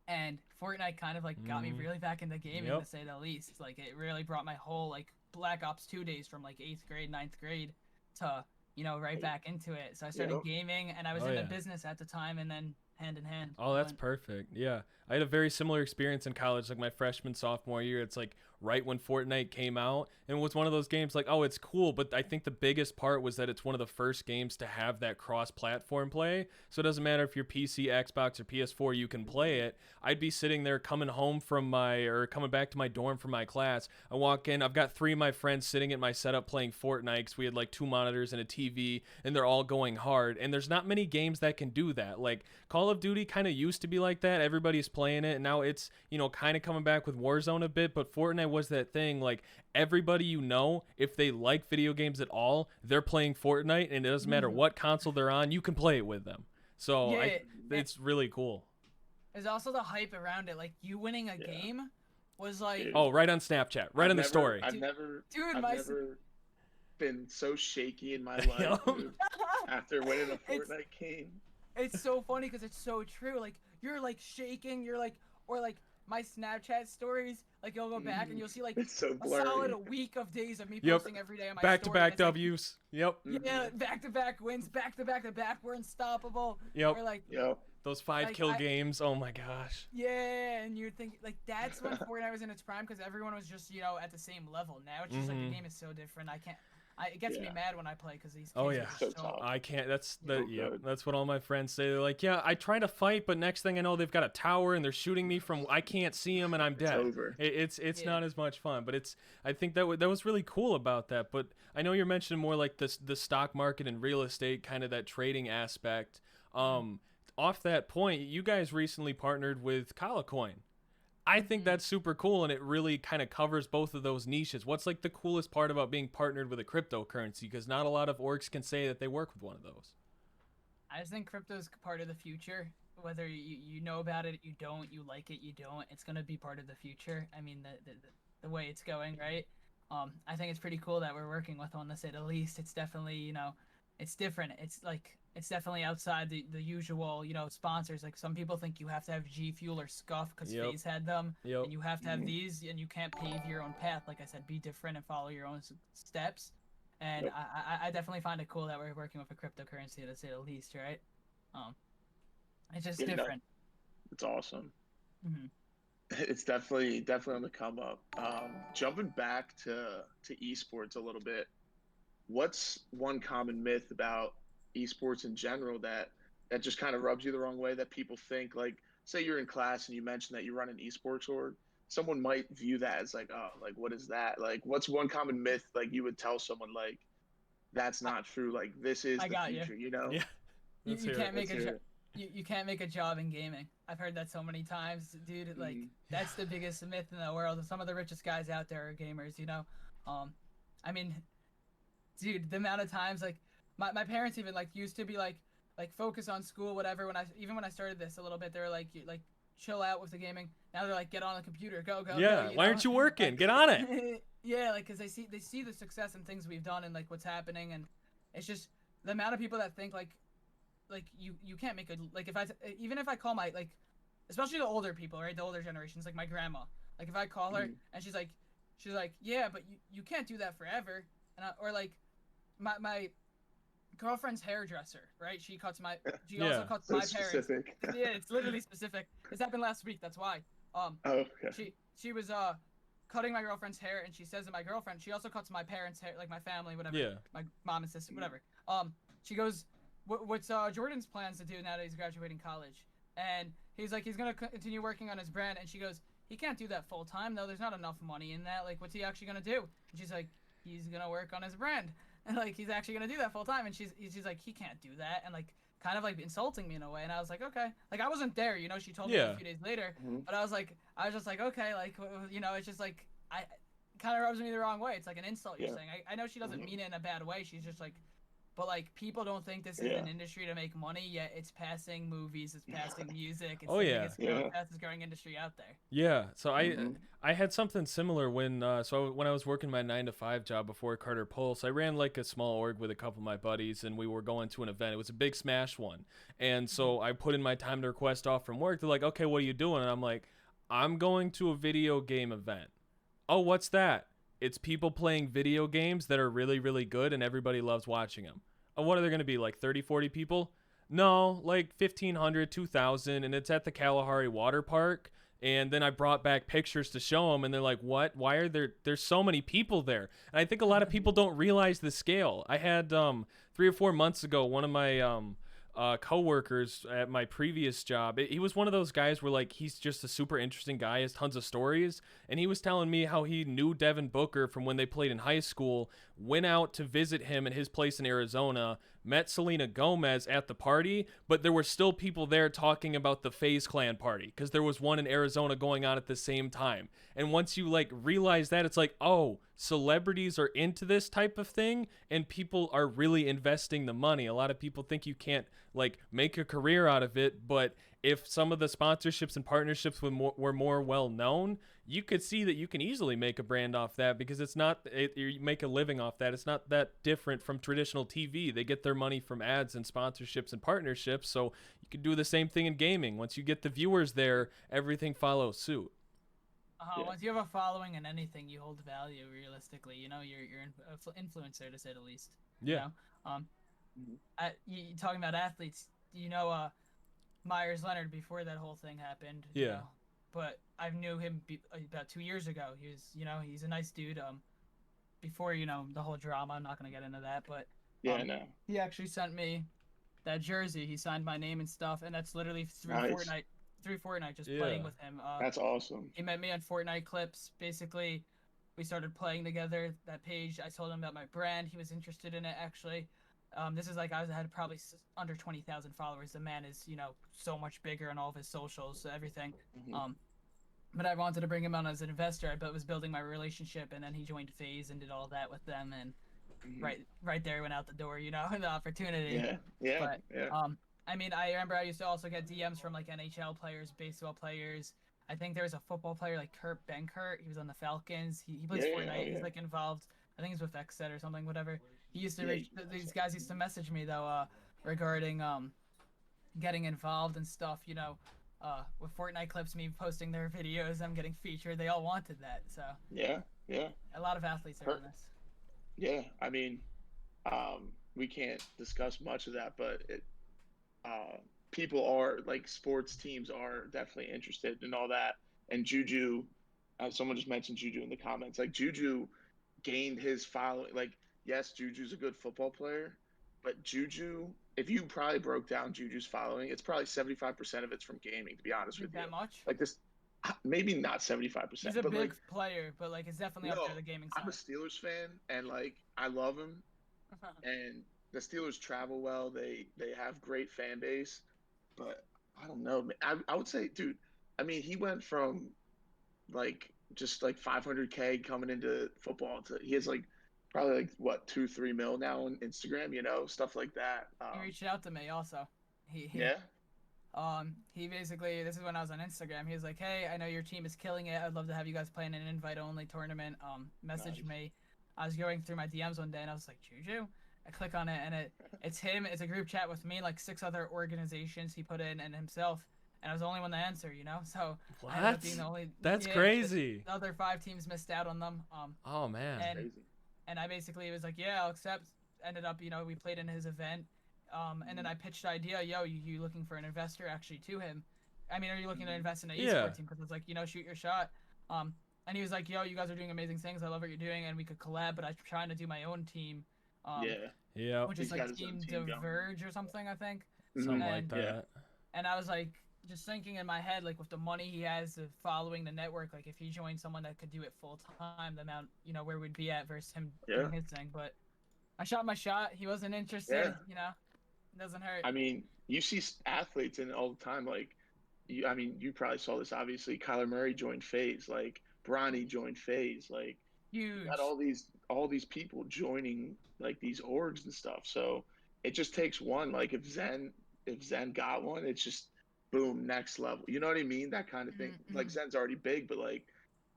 And Fortnite kind of like got me really back into gaming, to say the least. Like it really brought my whole like Black Ops 2 days from like 8th grade, 9th grade to, you know, right back into it. So I started gaming, and I was in the business at the time, and then hand in hand. Oh, that's perfect. Yeah. I had a very similar experience in college, like my freshman, sophomore year. It's like right when Fortnite came out, and it was one of those games like, oh, it's cool, but I think the biggest part was that it's one of the first games to have that cross-platform play. So it doesn't matter if you're PC, Xbox, or PS4, you can play it. I'd be sitting there coming back to my dorm from my class. I walk in, I've got 3 of my friends sitting at my setup playing Fortnite because we had like 2 monitors and a TV, and they're all going hard. And there's not many games that can do that. Like Call of Duty kind of used to be like that. Everybody's playing it, and now it's, you know, kind of coming back with Warzone a bit, but Fortnite was that thing. Like everybody, you know, if they like video games at all, they're playing Fortnite, and it doesn't matter what console they're on, you can play it with them. So it's really cool. There's also the hype around it. Like you winning a game was like, right on Snapchat, right on the story. I've never been so shaky in my life after winning a Fortnite game. It's so funny because it's so true. Like you're like shaking, you're like, or like my Snapchat stories, like you'll go back and you'll see like it's so a solid week of days of me posting every day on my back-to-back W's. Yeah, back-to-back wins, back-to-back. We're unstoppable. Or like those 5-kill games. Oh my gosh. Yeah, and you'd think like that's when Fortnite was in its prime because everyone was just, you know, at the same level. Now it's just like the game is so different. It gets me mad when I play because these kids are so I can't. That's that's what all my friends say. They're like, yeah, I try to fight, but next thing I know, they've got a tower and they're shooting me from. I can't see them and I'm dead. It's not as much fun, but I think that was really cool about that. But I know you're mentioning more like the stock market and real estate, kind of that trading aspect. Off that point, you guys recently partnered with Coin. I think that's super cool, and it really kind of covers both of those niches. What's like the coolest part about being partnered with a cryptocurrency? Because not a lot of orgs can say that they work with one of those. I just think crypto's part of the future. Whether you know about it, you don't, you like it, you don't, it's gonna be part of the future. I mean, the way it's going, right? I think it's pretty cool that we're working with one, to say the least. It's definitely, you know, it's different. It's definitely outside the usual, you know, sponsors. Like some people think you have to have G Fuel or Scuff because FaZe had them, and you have to have these, and you can't pave your own path. Like I said, be different and follow your own steps. And I definitely find it cool that we're working with a cryptocurrency, to say the least, right? It's just different. It's awesome. It's definitely on the come up. Jumping back to esports a little bit, what's one common myth about esports in general that just kind of rubs you the wrong way, that people think, like, say you're in class and you mention that you run an esports org, someone might view that as like, oh, like, what is that? Like, what's one common myth, like, you would tell someone, like, that's not true, like, this is the future, you know? You can't make a job in gaming. I've heard that so many times, dude. Like, that's the biggest myth in the world. Some of the richest guys out there are gamers, you know? I mean, dude, the amount of times, like, my parents even, like, used to be like focus on school, whatever. When I started this a little bit, they were like chill out with the gaming. Now they're like, get on the computer, go. Yeah, why aren't you working? Get on it. Yeah, like, cause they see the success and things we've done and like what's happening, and it's just the amount of people that think like you can't make a, like, even if I call my, like, especially the older people, right, the older generations, like my grandma, like if I call her and she's like, yeah, but you can't do that forever, and or like my girlfriend's hairdresser, right? She also cuts my parents. Specific. Yeah, it's literally specific. This happened last week. That's why. She was cutting my girlfriend's hair, and she says to my girlfriend, she also cuts my parents' hair, like my family, whatever. Yeah. My mom and sister, whatever. She goes, what's Jordan's plans to do now that he's graduating college? And he's like, he's gonna continue working on his brand. And she goes, he can't do that full time though. There's not enough money in that. Like, what's he actually gonna do? And she's like, he's gonna work on his brand. And like, he's actually gonna do that full time. And she's like, he can't do that. And like, kind of like insulting me in a way. And I was like, okay. Like, I wasn't there, you know. She told me a few days later. But I was just like, okay, like, you know, it's just like, kind of rubs me the wrong way. It's like an insult you're saying. I know she doesn't mean it in a bad way. She's just like But like people don't think this is Yeah. an industry to make money, yet it's passing movies, it's passing music, it's Oh, the yeah. biggest, Yeah. fastest growing industry out there. Yeah, so Mhm. I had something similar when when I was working my 9 to 5 job before CarterPulse. I ran like a small org with a couple of my buddies, and we were going to an event. It was a big Smash one, and so I put in my time to request off from work. They're like, "Okay, what are you doing?" And I'm like, "I'm going to a video game event." Oh, what's that? It's people playing video games that are really, really good, and everybody loves watching them. Oh, what are there going to be, like 30, 40 people? No, like 1,500, 2,000, and it's at the Kalahari Water Park. And then I brought back pictures to show them, and they're like, "What? Why are there's so many people there?" And I think a lot of people don't realize the scale. I had 3 or 4 months ago, one of my coworkers at my previous job. He was one of those guys where like he's just a super interesting guy, has tons of stories, and he was telling me how he knew Devin Booker from when they played in high school, went out to visit him at his place in Arizona, met Selena Gomez at the party, but there were still people there talking about the FaZe Clan party because there was one in Arizona going on at the same time. And once you like realize that, it's like, oh, celebrities are into this type of thing and people are really investing the money. A lot of people think you can't like make a career out of it, but if some of the sponsorships and partnerships were more well known, you could see that you can easily make a brand off that because you make a living off that. It's not that different from traditional TV. They get their money from ads and sponsorships and partnerships, so you can do the same thing in gaming. Once you get the viewers there, everything follows suit. Yeah. Once you have a following in anything, you hold value realistically. You know, you're an influencer to say the least. Yeah. You know? Mhm. You talking about athletes, you know, Myers Leonard before that whole thing happened. You Yeah. know? But I knew him about 2 years ago. He's a nice dude. Before the whole drama, I'm not gonna get into that, but Yeah, no. he actually sent me that jersey. He signed my name and stuff, and that's literally through Nice. Fortnite. Through Fortnite, just Yeah. playing with him. That's awesome. He met me on Fortnite clips. Basically, we started playing together. That page, I told him about my brand. He was interested in it, actually. This is like I had probably under 20,000 followers. The man is, so much bigger on all of his socials, everything. Mhm. But I wanted to bring him on as an investor. I was building my relationship, and then he joined FaZe and did all that with them. And Mhm. right there went out the door, the opportunity. Yeah, yeah, But yeah. I mean, I remember I used to also get DMs from like NHL players, baseball players. I think there was a football player like Kurt Benkert. He was on the Falcons. He plays Yeah, Fortnite. yeah. He's like involved. I think he's with Xen or something, whatever. He used to Yeah, reach. These guys used to message me though, regarding getting involved and stuff. With Fortnite clips, me posting their videos, I'm getting featured. They all wanted that, so Yeah, yeah. a lot of athletes are in this. Yeah, I mean, we can't discuss much of that, but people are like sports teams are definitely interested in all that. And Juju, someone just mentioned Juju in the comments. Like Juju gained his following. Like, yes, Juju's a good football player, but Juju, if you probably broke down Juju's following, it's probably 75% of it's from gaming. To be honest with you, That much? like this, maybe not 75%, He's a but big like player, but like it's definitely up no, there the gaming side. I'm a Steelers fan, and like I love him, and the Steelers travel well. They have great fan base, but I don't know. I would say, dude. I mean, he went from like just like 500K coming into football to he has like probably like what 2-3 mil now on Instagram. Stuff like that. He reached out to me also. Yeah. He basically, this is when I was on Instagram. He was like, "Hey, I know your team is killing it. I'd love to have you guys play in an invite-only tournament. Message Nice. me." I was going through my DMs one day, and I was like, "Juju." I click on it, and it's him. It's a group chat with me and like 6 other organizations he put in and himself. And I was the only one to answer, So I ended up being the only. That's yeah, crazy. The other 5 teams missed out on them. Oh man. Crazy. And I basically was like, "Yeah, I'll accept." Ended up, we played in his event. And then I pitched the idea, "Yo, you looking for an investor?" Actually, to him. I mean, are you looking to invest in an esports team? Because it's like, shoot your shot. And he was like, "Yo, you guys are doing amazing things. I love what you're doing, and we could collab. But I'm trying to do my own team." Yeah. Which is He's got like his own Team team going. Diverge or something, I think. Something like And- that. And I was like, just thinking in my head, like with the money he has, the following, the network, like if he joined someone that could do it full time, the amount, where we'd be at versus him doing his thing. But I shot my shot. He wasn't interested. It doesn't hurt. I mean, you see athletes in it all the time. Like, you probably saw this. Obviously, Kyler Murray joined FaZe. Like, Bronny joined FaZe. Like, Huge. got all these all these people joining like these orgs and stuff. So it just takes one. Like if Xen got one, it's just boom, next level. You know what I mean? That kind of thing. Like Zen's already big, but like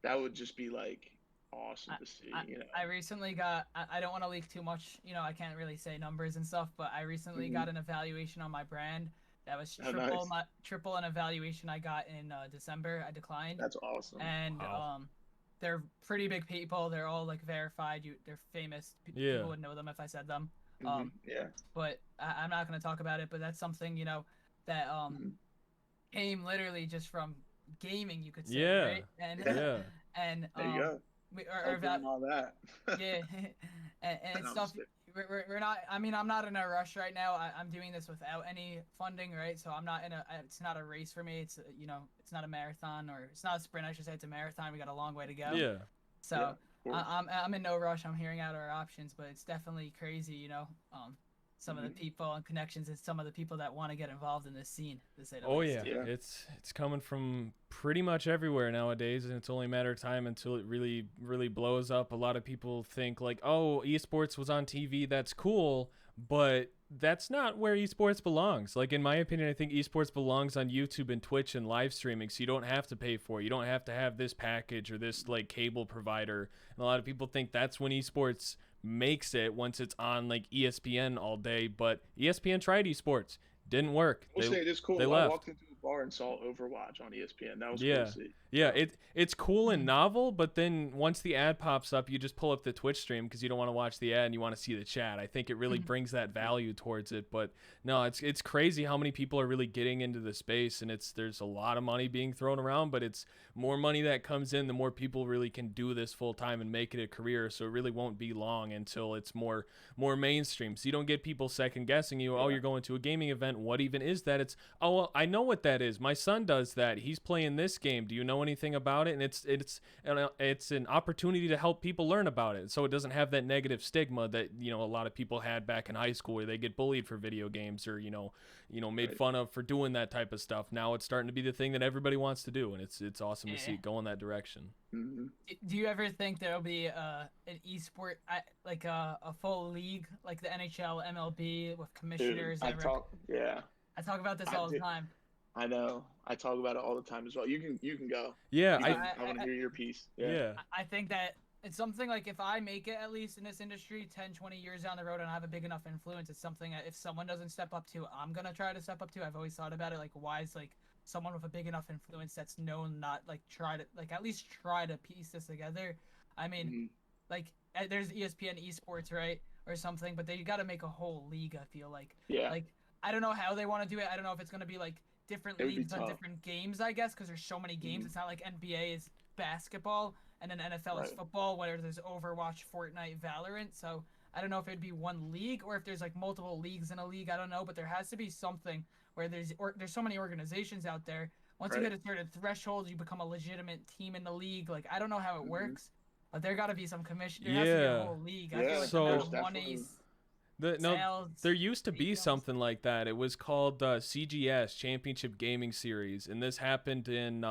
that would just be like awesome to see. You know. I recently got. I don't want to leak too much. You know, I can't really say numbers and stuff, but I recently got an evaluation on my brand that was triple an evaluation I got in December. I declined. That's awesome. And they're pretty big people. They're all like verified. They're famous. People would know them if I said them. Yeah. But I'm not going to talk about it. But that's something, you know, that came literally just from gaming, you could say. Yeah. Right? And and there you go. All that. Yeah. and stuff. We're not. I mean, I'm not in a rush right now. I'm doing this without any funding, right? So I'm not in a. It's not a race for me. It's you know, it's not a marathon, or it's not a sprint. I should say it's a marathon. We got a long way to go. Yeah. So I'm in no rush. I'm hearing out our options, but it's definitely crazy, you know. Some of the people and connections, and some of the people that want to get involved in this scene. To say the least. Yeah, it's coming from pretty much everywhere nowadays, and it's only a matter of time until it really blows up. A lot of people think like, oh, esports was on TV, that's cool, but that's not where esports belongs. Like, in my opinion, I think esports belongs on YouTube and Twitch and live streaming, so you don't have to pay for it. You don't have to have this package or this like cable provider. And a lot of people think that's when esports makes it, once it's on like ESPN all day. But ESPN tried esports, didn't work. We'll say it is cool. They I left. walked into a bar and saw Overwatch on ESPN. That was Yeah. cool to see. Yeah, it's cool and novel, but then once the ad pops up, you just pull up the Twitch stream because you don't want to watch the ad and you want to see the chat. I think it really brings that value towards it. But no, it's crazy how many people are really getting into the space, and there's a lot of money being thrown around, but it's more money that comes in, the more people really can do this full time and make it a career. So it really won't be long until it's more mainstream. So you don't get people second guessing you. Oh, you're going to a gaming event. What even is that? It's, oh, well, I know what that is. My son does that. He's playing this game. Do you know anything about it? And it's an opportunity to help people learn about it, so it doesn't have that negative stigma that, you know, a lot of people had back in high school, where they get bullied for video games, or you know made fun of for doing that type of stuff. Now it's starting to be the thing that everybody wants to do, and it's awesome to see it go in that direction. Do you ever think there'll be an esport, like a full league like the NHL, MLB, with commissioners? Dude, I talk about this all the time. I know. I talk about it all the time as well. You can go. Yeah, I want to hear your piece. Yeah. I think that it's something like, if I make it at least in this industry 10, 20 years down the road and I have a big enough influence, it's something that if someone doesn't step up to, I'm going to try to step up to. I've always thought about it, like, why is like someone with a big enough influence that's known not like at least try to piece this together. I mean, like, there's ESPN Esports, right? Or something, but they got to make a whole league, I feel like. Yeah. Like, I don't know how they want to do it. I don't know if it's going to be like different leagues on different games, I guess, because there's so many games. It's not like NBA is basketball and then NFL is football, where there's Overwatch, Fortnite, Valorant. So I don't know if it'd be one league or if there's like multiple leagues in a league. I don't know, but there has to be something where there's so many organizations out there. Once you hit a certain threshold, you become a legitimate team in the league. Like, I don't know how it works, but there got to be some commission. There has to be a whole league. I feel like so the amount of money's there used to be something like that. It was called CGS, Championship Gaming Series, and this happened in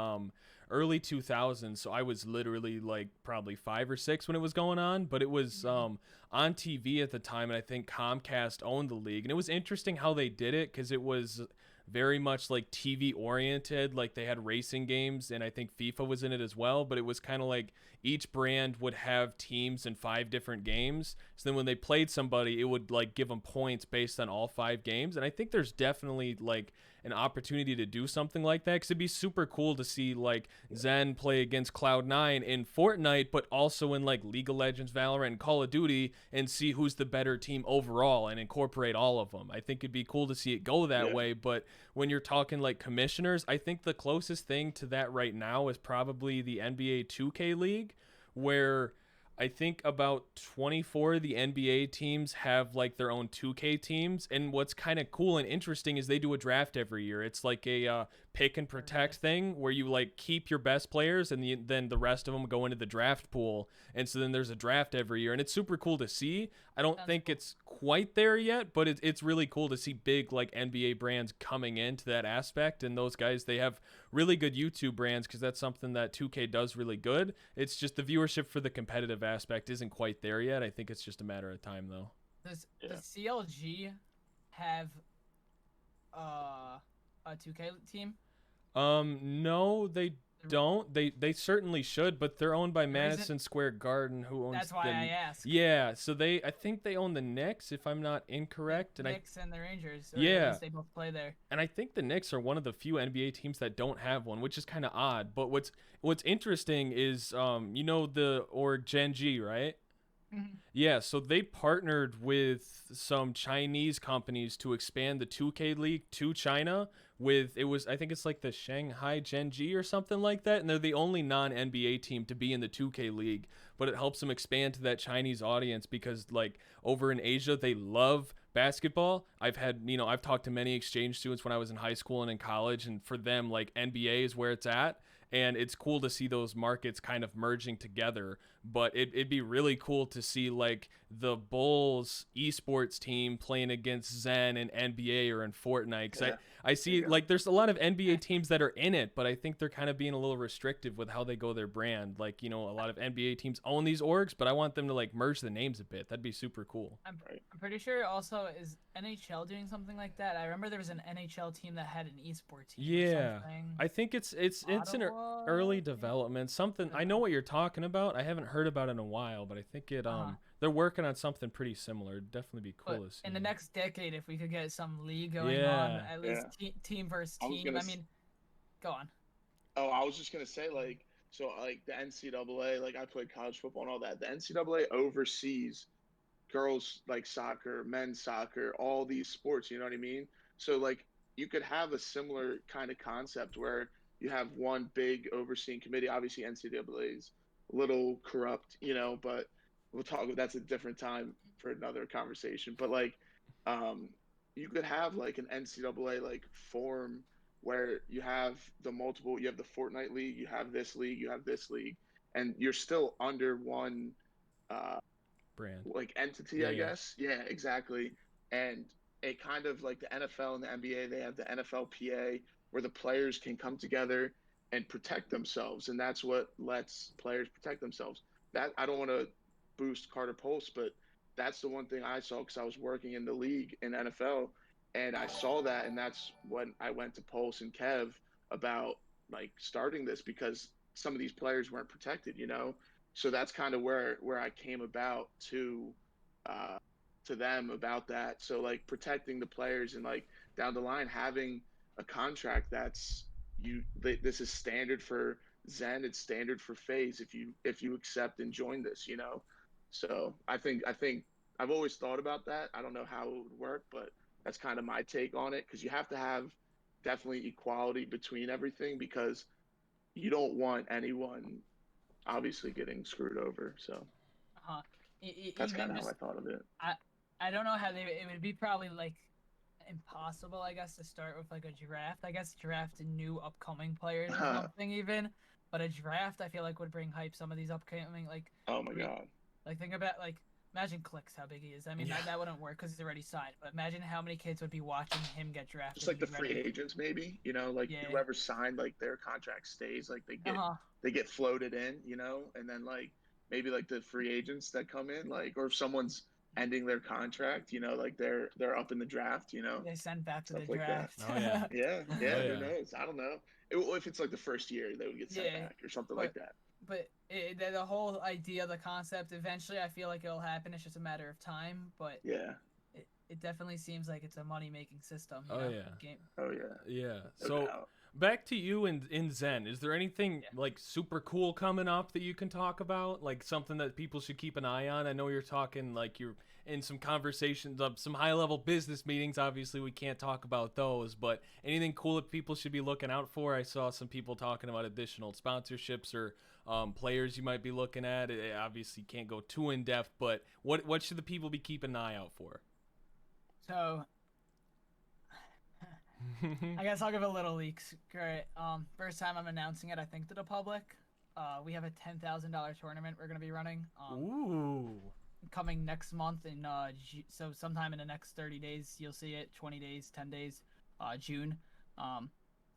early 2000s. So I was literally like probably 5 or 6 when it was going on, but it was on TV at the time, and I think Comcast owned the league. And it was interesting how they did it, because it was very much like TV oriented. Like, they had racing games, and I think FIFA was in it as well, but it was kind of like each brand would have teams in 5 different games. So then when they played somebody, it would like give them points based on all 5 games. And I think there's definitely like an opportunity to do something like that, because it'd be super cool to see like Xen play against Cloud9 in Fortnite, but also in like League of Legends, Valorant, and Call of Duty, and see who's the better team overall and incorporate all of them. I think it'd be cool to see it go that way. But when you're talking like commissioners, I think the closest thing to that right now is probably the NBA 2K League, where I think about 24 of the NBA teams have like their own 2K teams. And what's kind of cool and interesting is they do a draft every year. It's like a pick and protect thing, where you like keep your best players, and then the rest of them go into the draft pool. And so then there's a draft every year, and it's super cool to see. I don't think it's quite there yet, but it's really cool to see big like NBA brands coming into that aspect. And those guys, they have really good YouTube brands, because that's something that 2K does really good. It's just the viewership for the competitive aspect isn't quite there yet. I think it's just a matter of time, though. Does CLG have a 2K team? No, they don't. They certainly should, but they're owned by Madison Square Garden, who owns. That's why I asked. Yeah, so I think they own the Knicks, if I'm not incorrect. The Knicks and the Rangers. Yeah. At least they both play there. And I think the Knicks are one of the few NBA teams that don't have one, which is kind of odd. But what's interesting is, you know, the org Gen G, right? Mm-hmm. Yeah, so they partnered with some Chinese companies to expand the 2K League to China I think it's like the Shanghai Gen G or something like that, and they're the only non-NBA team to be in the 2K League, but it helps them expand to that Chinese audience because like over in Asia, they love basketball. I've talked to many exchange students when I was in high school and in college, and for them, like NBA is where it's at. And it's cool to see those markets kind of merging together. But it'd be really cool to see like the Bulls esports team playing against Xen and NBA or in Fortnite. Because I see like there's a lot of NBA teams that are in it, but I think they're kind of being a little restrictive with how they go their brand. Like, you know, a lot of NBA teams own these orgs, but I want them to like merge the names a bit. That'd be super cool. I'm pretty sure also is NHL doing something like that. I remember there was an NHL team that had an esports team. Yeah, or something. I think it's in early development. Something I know what you're talking about. I haven't heard about it in a while, but I think they're working on something pretty similar. It'd definitely be cool to see. In the next decade, if we could get some league going on, at least team versus team. I mean, go on. Oh, I was just gonna say like the NCAA, like I played college football and all that. The NCAA oversees girls like soccer, men's soccer, all these sports. You know what I mean? So like you could have a similar kind of concept where you have one big overseeing committee. Obviously, NCAA is a little corrupt, you know, but we'll talk. That's a different time for another conversation. But like, you could have like an NCAA like form where you have the Fortnite league, you have this league, you have this league, and you're still under one brand, like entity, I guess. Yeah, exactly. And it kind of like the NFL and the NBA, they have the NFLPA where the players can come together and protect themselves, and that's what lets players protect themselves. That I don't want to boost CarterPulse, but that's the one thing I saw because I was working in the league in NFL, and I saw that, and that's when I went to Pulse and Kev about like starting this because some of these players weren't protected, you know. So that's kind of where I came about to them about that. So like protecting the players and like down the line having a contract that's this is standard for Xen, it's standard for FaZe if you accept and join this, you know. So I think I've always thought about that. I don't know how it would work, but that's kind of my take on it because you have to have definitely equality between everything because you don't want anyone obviously getting screwed over. So that's kind of how I thought of it. I don't know how it would be probably like impossible, I guess, to start with like a draft. I guess draft new upcoming players or something even. But a draft I feel like would bring hype some of these upcoming like. Oh my god. Like think about like imagine Clicks how big he is. I mean that wouldn't work because he's already signed. But imagine how many kids would be watching him get drafted. Just like the free agents, maybe, you know, like whoever signed, like their contract stays, like they get floated in, you know, and then like maybe like the free agents that come in, like or if someone's ending their contract, you know, like they're up in the draft, you know, they send back to the like draft. Oh yeah. Who knows? I don't know. If it's like the first year, they would get sent back or something like that. But the whole idea, the concept, eventually I feel like it'll happen. It's just a matter of time. But it definitely seems like it's a money-making system. Yeah. So back to you in Xen. Is there anything like super cool coming up that you can talk about? Like something that people should keep an eye on? I know you're talking like you're in some conversations of some high-level business meetings. Obviously, we can't talk about those, but anything cool that people should be looking out for? I saw some people talking about additional sponsorships or players you might be looking at. It obviously can't go too in depth, but what should the people be keeping an eye out for? So I guess I'll give a little leaks. Great. First time I'm announcing it, I think, to the public. We have a $10,000 tournament we're gonna be running. Ooh. Coming next month in so sometime in the next 30 days you'll see it. 20 days, 10 days, June.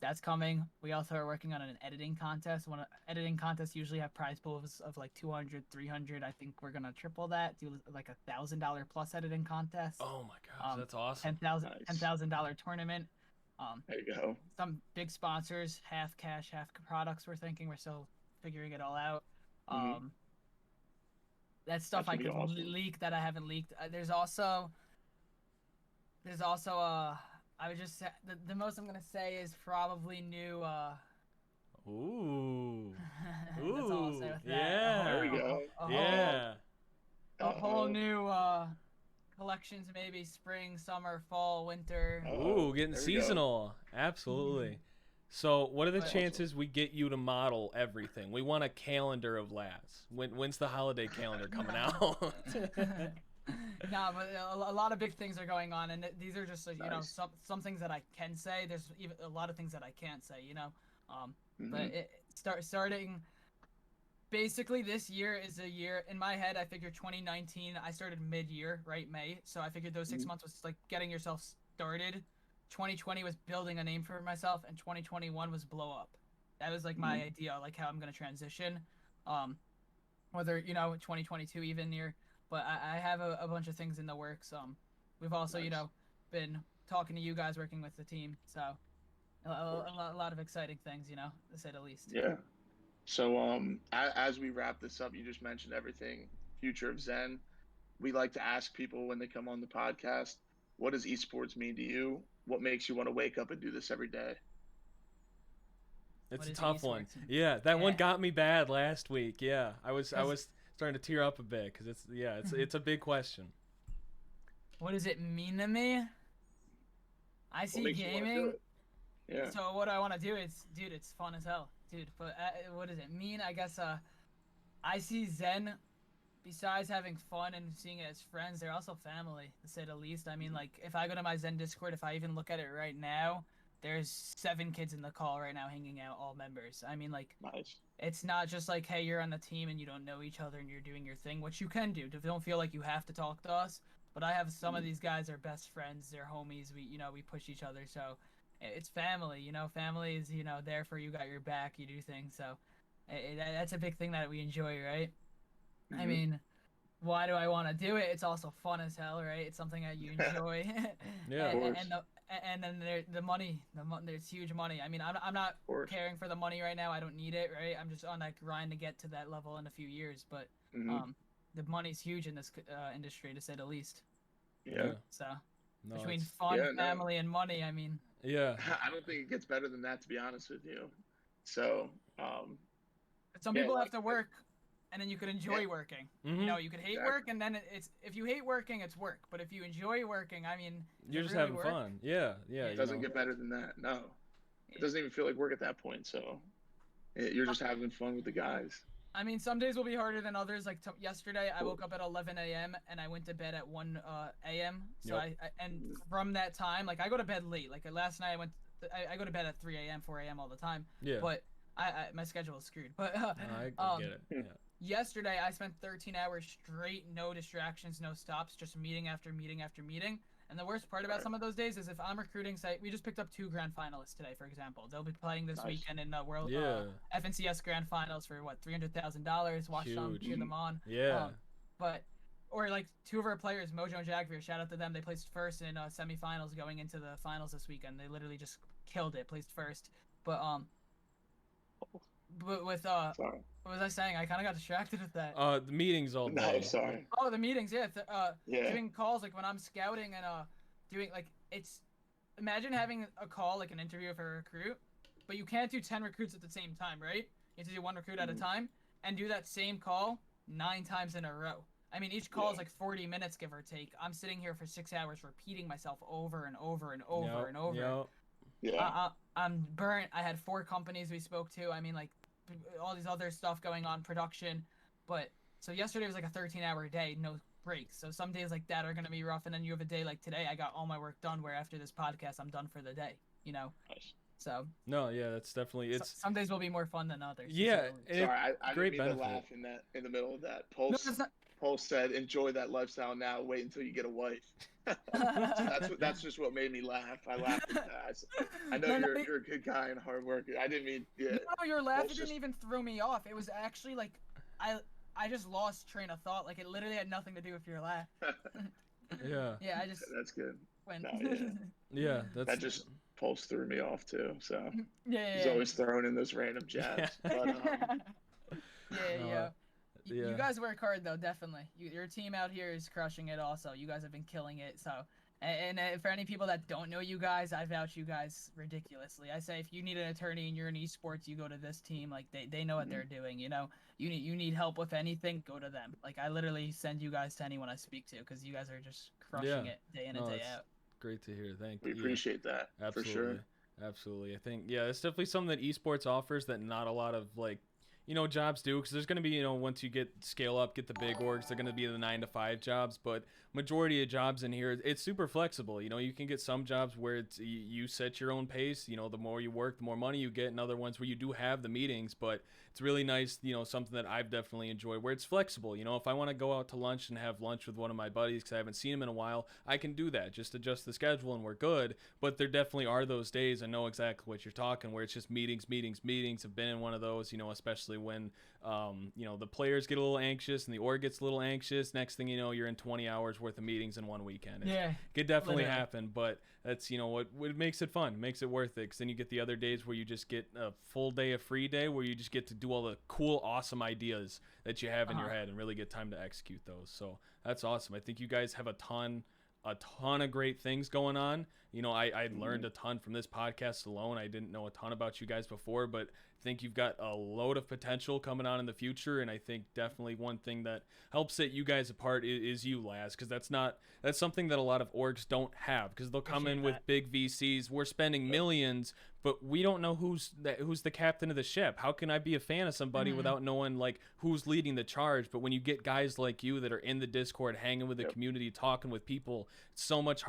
that's coming. We also are working on an editing contest. Editing contests usually have prize pools of like 200, 300. I think we're gonna triple that. Do like $1,000 plus editing contest. Oh my gosh, that's awesome. $10,000 tournament. There you go. Some big sponsors, half cash, half products. We're thinking. We're still figuring it all out. That's stuff I could leak that I haven't leaked. There's also I would just say the most I'm gonna say is probably new. Ooh. That's all I'll say with that. Yeah. There we go. A whole new collections, maybe spring, summer, fall, winter. Ooh, getting seasonal. Absolutely. So, what are the chances we get you to model everything? We want a calendar of Laz. When's the holiday calendar coming out? No, but a lot of big things are going on, and these are just, you know, some things that I can say. There's even a lot of things that I can't say, you know. But starting basically this year is a year in my head. I figured 2019. I started mid-year, right, May. So I figured those 6 months was like getting yourself started. 2020 was building a name for myself, and 2021 was blow up. That was like my idea, like how I'm gonna transition. Whether, you know, 2022 even near. But I have a bunch of things in the works. We've also, you know, been talking to you guys, working with the team. So a lot of exciting things, you know, to say the least. Yeah. So as we wrap this up, you just mentioned everything, future of Xen. We like to ask people when they come on the podcast, what does esports mean to you? What makes you want to wake up and do this every day? It's a tough one. Yeah, that one got me bad last week. Yeah, I was starting to tear up a bit because it's a big question. What does it mean to me? I see gaming. Yeah. So what I want to do is, dude, it's fun as hell, dude. But what does it mean? I guess I see Xen, besides having fun and seeing it as friends, they're also family, to say the least. I mean, like, if I go to my Xen Discord, if I even look at it right now, there's 7 kids in the call right now hanging out, all members. I mean, like, it's not just like, hey, you're on the team and you don't know each other and you're doing your thing, which you can do. Don't feel like you have to talk to us. But I have some of these guys are best friends. They're homies. We push each other. So it's family, you know. Family is, you know, there for you, got your back. You do things. So that's a big thing that we enjoy, right? I mean, why do I want to do it? It's also fun as hell, right? It's something that you enjoy. Yeah, of course. And then the money, there's huge money. I mean, I'm not caring for the money right now. I don't need it, right? I'm just on that grind to get to that level in a few years. But the money's huge in this industry, to say the least. Yeah. So between fun, family, and money, I mean. Yeah. I don't think it gets better than that, to be honest with you. So. Some people have to work. And then you could enjoy working. You know, you could hate work, and then it's if you hate working, it's work. But if you enjoy working, I mean, you're just having fun. Yeah. It doesn't get better than that. No, it doesn't even feel like work at that point. So you're just having fun with the guys. I mean, some days will be harder than others. Like yesterday, I woke up at 11 a.m. and I went to bed at 1 a.m. So and from that time, like I go to bed late. Like last night, I go to bed at 3 a.m., 4 a.m. all the time. Yeah. But my schedule is screwed. But I get it. Yeah. Yesterday, I spent 13 hours straight, no distractions, no stops, just meeting after meeting after meeting. And the worst part about some of those days is if I'm recruiting, say, we just picked up 2 grand finalists today, for example. They'll be playing this weekend in the World FNCS Grand Finals for, what, $300,000. Watch them, cheer them on. Yeah. Or like 2 of our players, Mojo and Jagvir, shout out to them. They placed first in semifinals going into the finals this weekend. They literally just killed it, placed first. But with sorry. What was I saying? I kind of got distracted with that. The meetings all day. No, sorry. Oh, the meetings, yeah. Doing calls, like when I'm scouting and doing, like, it's, imagine having a call, like an interview for a recruit, but you can't do 10 recruits at the same time, right? You have to do 1 recruit at a time and do that same call 9 times in a row. I mean, each call is like 40 minutes, give or take. I'm sitting here for 6 hours repeating myself over and over and over and over. Yeah. I'm burnt. I had 4 companies we spoke to. I mean, like, all these other stuff going on, production. But so yesterday was like a 13-hour day, no breaks. So some days like that are going to be rough. And then you have a day like today, I got all my work done, where after this podcast, I'm done for the day, you know? Nice. So. No, yeah, that's definitely, it's. Some days will be more fun than others. Yeah. Sorry, I great didn't mean benefit. to laugh in the middle of that. Pulse. No, Pulse said, "Enjoy that lifestyle now. Wait until you get a wife." So that's just what made me laugh. I laughed at that. I know No, you're a good guy and hard worker. I didn't mean, yeah. no, your laughter Pulse didn't just, even throw me off. It was actually like I just lost train of thought. Like it literally had nothing to do with your laugh. Yeah. Yeah, I just that's good. went. No, yeah. Yeah, that's That just Pulse threw me off too. So he's yeah. always throwing in those random jabs. Yeah. But Yeah. yeah. You guys work hard though, definitely. Your team out here is crushing it. Also, you guys have been killing it. So, and for any people that don't know you guys, I vouch you guys ridiculously. I say if you need an attorney and you're in esports, you go to this team. Like they know what they're doing. You know, you need help with anything, go to them. Like I literally send you guys to anyone I speak to because you guys are just crushing it day in and day out. Great to hear. Thank we you. appreciate that. Absolutely. For sure. Absolutely. I think, yeah, it's definitely something that esports offers that not a lot of, like, jobs do, because there's going to be, once you scale up, get the big orgs, they're going to be the 9-to-5 jobs, but majority of jobs in here, it's super flexible. You can get some jobs where it's you set your own pace. The more you work, the more money you get, and other ones where you do have the meetings, but it's really nice, something that I've definitely enjoyed, where it's flexible. If I want to go out to lunch and have lunch with one of my buddies because I haven't seen him in a while, I can do that, just adjust the schedule and we're good. But there definitely are those days, I know exactly what you're talking, where it's just meetings. Have been in one of those, especially when the players get a little anxious and the org gets a little anxious. Next thing you know, you're in 20 hours worth of meetings in one weekend. It could definitely happen, but that's what makes it fun, makes it worth it, because then you get the other days where you just get a full day of free day where you just get to do all the cool, awesome ideas that you have in your head and really get time to execute those. So that's awesome. I think you guys have a ton of great things going on. I learned a ton from this podcast alone. I didn't know a ton about you guys before, but I think you've got a load of potential coming on in the future. And I think definitely one thing that helps set you guys apart is you, Laz, because that's something that a lot of orgs don't have, because they'll come in with big VCs. We're spending millions, but we don't know who's the captain of the ship. How can I be a fan of somebody without knowing like who's leading the charge? But when you get guys like you that are in the Discord, hanging with the community, talking with people, it's so much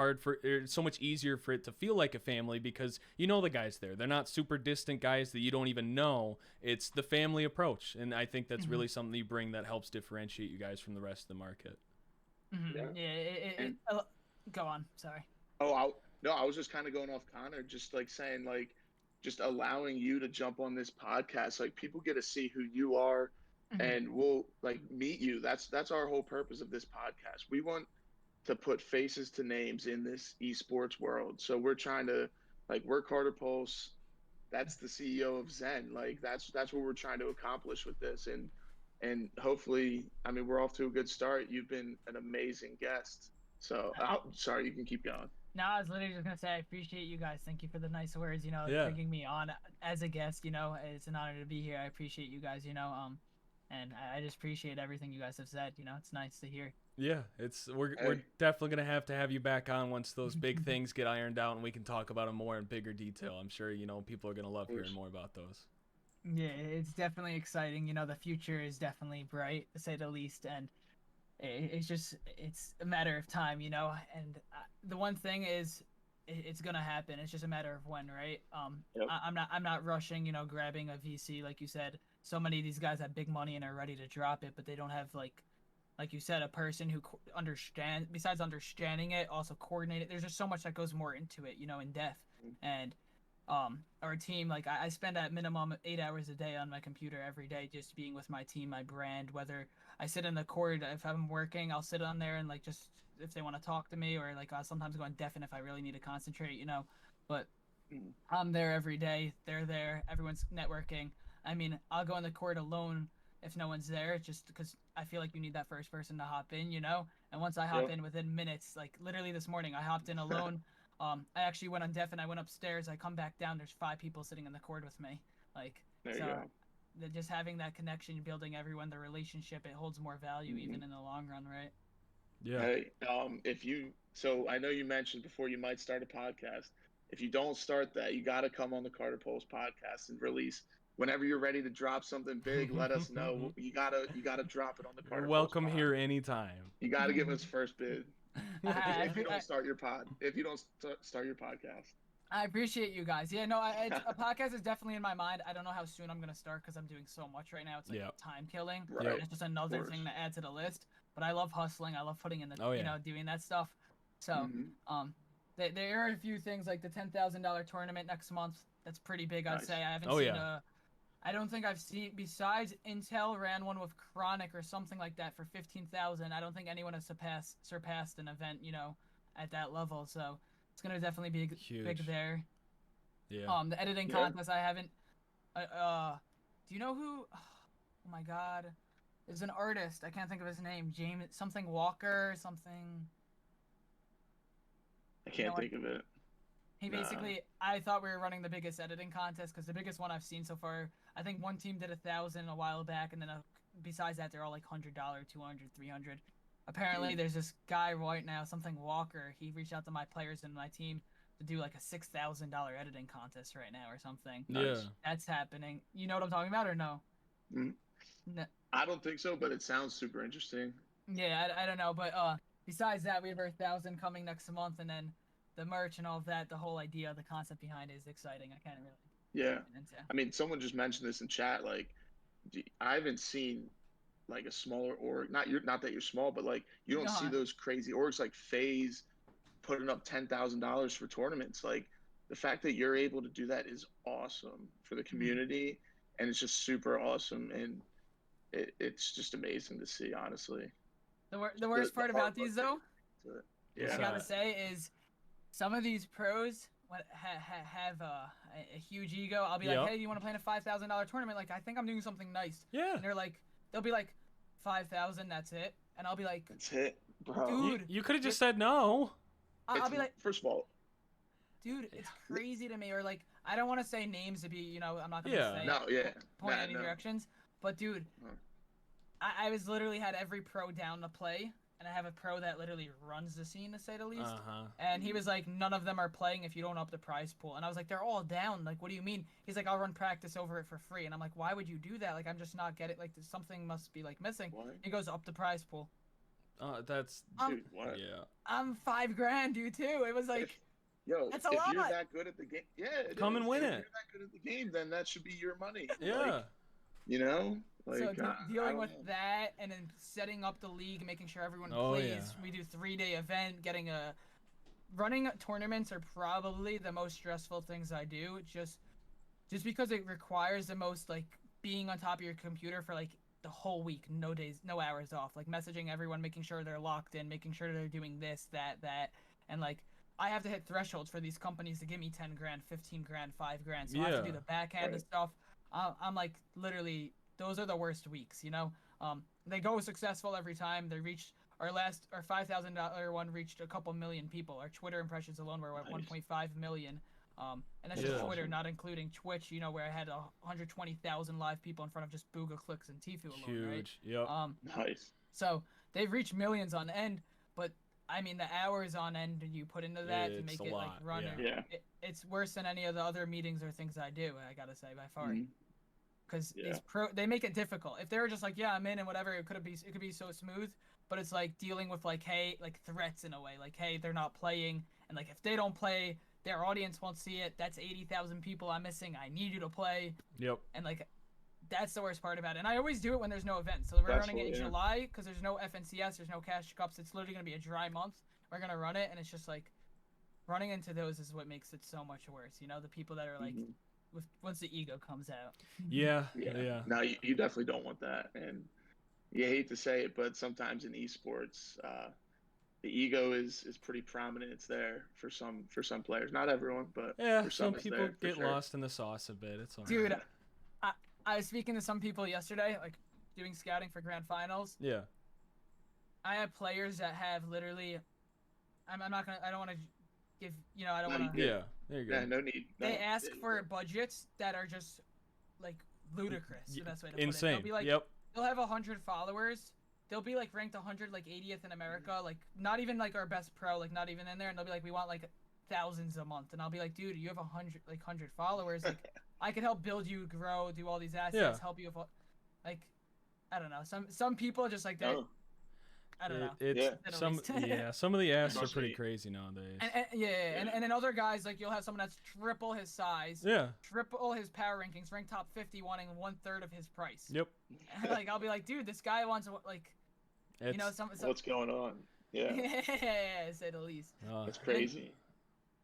easier for it to feel like a family, because the guys there. They're not super distant guys that you don't even know. It's the family approach, and I think that's really something you bring that helps differentiate you guys from the rest of the market. Go on. Sorry. No, I was just kind of going off Connor, just like saying, like, just allowing you to jump on this podcast. Like, people get to see who you are, and we'll like meet you. That's our whole purpose of this podcast. We want to put faces to names in this esports world. So we're trying to, like, we're CarterPulse. That's the CEO of Xen. Like, that's what we're trying to accomplish with this. And hopefully, I mean, we're off to a good start. You've been an amazing guest. So, sorry, you can keep going. No, I was literally just gonna say I appreciate you guys. Thank you for the nice words. Bringing me on as a guest. It's an honor to be here. I appreciate you guys. And I just appreciate everything you guys have said. It's nice to hear. Yeah, we're definitely gonna have to have you back on once those big things get ironed out and we can talk about them more in bigger detail. I'm sure people are gonna love hearing more about those. Yeah, it's definitely exciting. The future is definitely bright, to say the least, and it's a matter of time. And the one thing is, it's gonna happen. It's just a matter of when, right? I'm not rushing. Grabbing a VC, like you said. So many of these guys have big money and are ready to drop it, but they don't have like you said, a person who besides understanding it, also coordinate it. There's just so much that goes more into it, in depth. And our team, like I spend at minimum 8 hours a day on my computer every day, just being with my team, my brand. Whether I sit in the court, if I'm working, I'll sit on there and like just if they want to talk to me, or like I'll sometimes go on deafen if I really need to concentrate, But I'm there every day. They're there. Everyone's networking. I mean, I'll go in the court alone if no one's there, just because I feel like you need that first person to hop in, And once I hop in within minutes, like literally this morning, I hopped in alone. I actually went on def and I went upstairs. I come back down. There's 5 people sitting in the court with me. Like, just having that connection, building everyone, the relationship, it holds more value even in the long run, right? Yeah. Hey, so I know you mentioned before you might start a podcast. If you don't start that, you got to come on the CarterPulse podcast and release. Whenever you're ready to drop something big, let us know. You gotta drop it on the CarterPulse. Welcome here anytime. You gotta give us first bid. If you don't start your podcast. I appreciate you guys. Yeah, no, a podcast is definitely in my mind. I don't know how soon I'm gonna start because I'm doing so much right now. It's like time killing. Right. And it's just another thing to add to the list. But I love hustling. I love putting in the, doing that stuff. So, there are a few things like the $10,000 tournament next month. That's pretty big, I'd say. I haven't seen I don't think I've seen, besides Intel ran one with Chronic or something like that for 15,000. I don't think anyone has surpassed an event, at that level. So it's gonna definitely be big there. Yeah. The editing contest I haven't. Do you know who? Oh my God, there's an artist. I can't think of his name. James something Walker something. I can't think of it. He basically, I thought we were running the biggest editing contest because the biggest one I've seen so far, I think one team did 1,000 a while back, and then besides that, they're all like $100, $200, $300. Apparently, there's this guy right now, something Walker. He reached out to my players and my team to do like a $6,000 editing contest right now or something. Yeah, that's happening. You know what I'm talking about or no? No. I don't think so, but it sounds super interesting. Yeah, I don't know, but besides that, we have our 1,000 coming next month, and then the merch and all of that, the whole idea, the concept behind it is exciting. I can't really. Yeah. I mean, someone just mentioned this in chat. Like, I haven't seen like a smaller org. Not that you're small, but like you don't see those crazy orgs like FaZe putting up $10,000 for tournaments. Like the fact that you're able to do that is awesome for the community, and it's just super awesome, and it's just amazing to see, honestly. The worst part about these though, I gotta say, is some of these pros have a huge ego. I'll be like, hey, you want to play in a $5,000 tournament? Like, I think I'm doing something nice. Yeah. And they'll be like, 5,000, that's it. And I'll be like, that's it, bro. Dude, you could have just said no. I'll be like, first of all, dude, it's crazy to me. Or like, I don't want to say names to be, I'm not gonna point any directions. But dude, I was literally had every pro down to play. And I have a pro that literally runs the scene, to say the least. And he was like, none of them are playing if you don't up the prize pool. And I was like, they're all down. Like, what do you mean? He's like, I'll run practice over it for free. And I'm like, why would you do that? Like, I'm just not getting it. Like, something must be like missing. What? He goes, up the prize pool. That's dude, what? Yeah. I'm $5,000 due too. It was like, yo, that's a lot. If you're that good at the game, come and win it. If you're that good at the game, then that should be your money. Yeah. Like, like, so dealing with that, and then setting up the league, making sure everyone plays. Yeah. We do 3-day event, running tournaments are probably the most stressful things I do. Just because it requires the most, like, being on top of your computer for like the whole week, no days, no hours off, like messaging everyone, making sure they're locked in, making sure they're doing this, that, and like I have to hit thresholds for these companies to give me 10 grand, 15 grand, 5 grand. So I have to do the backhand and stuff. I'm like, literally, those are the worst weeks, They go successful every time. They reach our $5,000 one reached a couple million people. Our Twitter impressions alone were at 1.5 million. And that's just Twitter, not including Twitch, where I had 120,000 live people in front of just Booga clicks and Tfue alone, huge. Right? Yep. Nice. So they've reached millions on end, but I mean the hours on end you put into that to make it like run. Yeah. It's worse than any of the other meetings or things I do. I gotta say by far. Because they make it difficult. If they were just like, yeah, I'm in and whatever, it could be so smooth. But it's like dealing with like, hey, like threats in a way, like, hey, they're not playing, and like if they don't play, their audience won't see it. That's 80,000 people I'm missing. I need you to play. Yep. And like, that's the worst part about it. And I always do it when there's no event. So we're running it in July because there's no FNCS, there's no Cash Cups. It's literally gonna be a dry month. We're gonna run it, and it's just like, running into those is what makes it so much worse. The people that are like. Once the ego comes out. Yeah. No, you definitely don't want that, and you hate to say it, but sometimes in esports, the ego is pretty prominent. It's there for some players, not everyone, but for some people get lost in the sauce a bit. It's all dude. Right. I was speaking to some people yesterday, like doing scouting for grand finals. Yeah. I have players that have literally. I don't want to give. I don't want to. Yeah. There you go. Yeah, no need. They ask for budgets that are just like ludicrous. The best way to put it. Insane. They'll be like, they'll have 100 followers. They'll be like ranked 100, like 80th in America, like not even like our best pro, like not even in there. And they'll be like, we want like thousands a month. And I'll be like, dude, you have 100 followers. Like I could help build you, grow, do all these assets, help you with, like, I don't know. Some people just like that. I don't know. It's Some some of the asks are Trust pretty me. crazy nowadays. And then other guys, like, you'll have someone that's triple his size, Yeah. triple his power rankings, ranked top 50, wanting 1/3 of his price. Yep. And, like, I'll be like, dude, this guy wants, like, you know, some what's going on? Yeah, yeah, to say the least. it's crazy.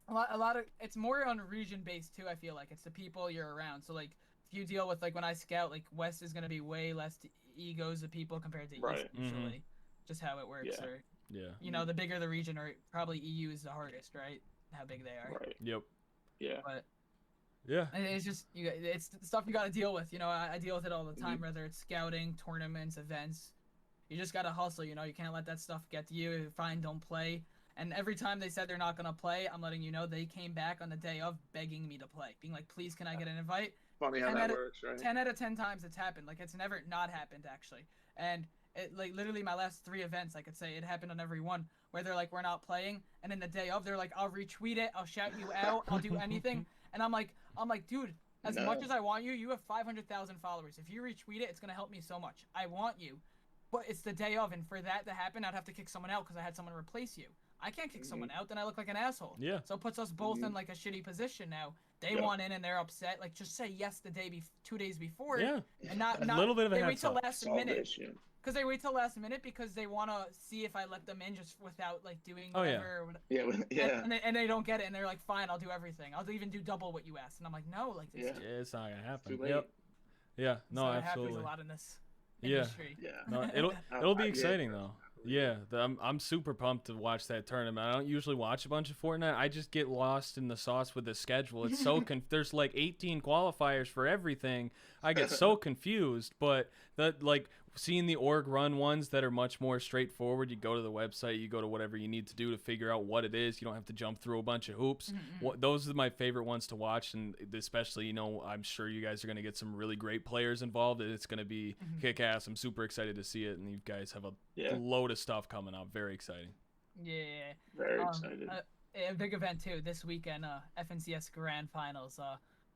A lot of it's more on region based too. I feel like it's the people you're around. So like, if you deal with, like, when I scout, like, West is gonna be way less egos of people compared to East usually, just how it works. Yeah. Or Yeah. you know, the bigger the region, or probably EU is the hardest, right? How big they are. Right. Yep. Yeah. But Yeah. it's just it's stuff you got to deal with. You know, I deal with it all the time, whether it's scouting, tournaments, events. You just gotta hustle. You know, you can't let that stuff get to you. Fine, don't play. And every time they said they're not gonna play, I'm letting you know they came back on the day of begging me to play, being like, "Please, can I get an invite?" Funny how that works, right? 10 out of 10 times it's happened. Like, it's never not happened actually. And it, like, literally my last 3 events, I could say it happened on every one, where they're like, "We're not playing," and then the day of, they're like, "I'll retweet it, I'll shout you out, I'll do anything." And I'm like, dude, as much as I want you, you have 500,000 followers. If you retweet it, it's gonna help me so much. I want you, but it's the day of, and for that to happen, I'd have to kick someone out because I had someone replace you. I can't kick someone out, then I look like an asshole. Yeah. So it puts us both in, like, a shitty position now. They want in and they're upset. Like, just say yes the day 2 days before. Yeah. And not a little bit of a they heads wait till up. last minute. Because they wait till last minute because they want to see if I let them in just without, like, doing whatever. Yeah. And they don't get it, and they're like, "Fine, I'll do everything. I'll even do double what you asked." And I'm like, "No, like, this It's not gonna happen." Too late. Yep. Yeah. No, It absolutely. happens a lot in this Yeah. industry. Yeah. No, it'll be exciting though. Yeah, I'm super pumped to watch that tournament. I don't usually watch a bunch of Fortnite. I just get lost in the sauce with the schedule. It's so there's like 18 qualifiers for everything. I get so confused. But seeing the org run ones that are much more straightforward. You go to the website, you go to whatever you need to do to figure out what it is. You don't have to jump through a bunch of hoops. Those are my favorite ones to watch, and especially, you know, I'm sure you guys are going to get some really great players involved, and it's going to be kick-ass. I'm super excited to see it, and you guys have a load of stuff coming up. Very exciting. Yeah. Very excited. A big event too this weekend. FNCS Grand Finals.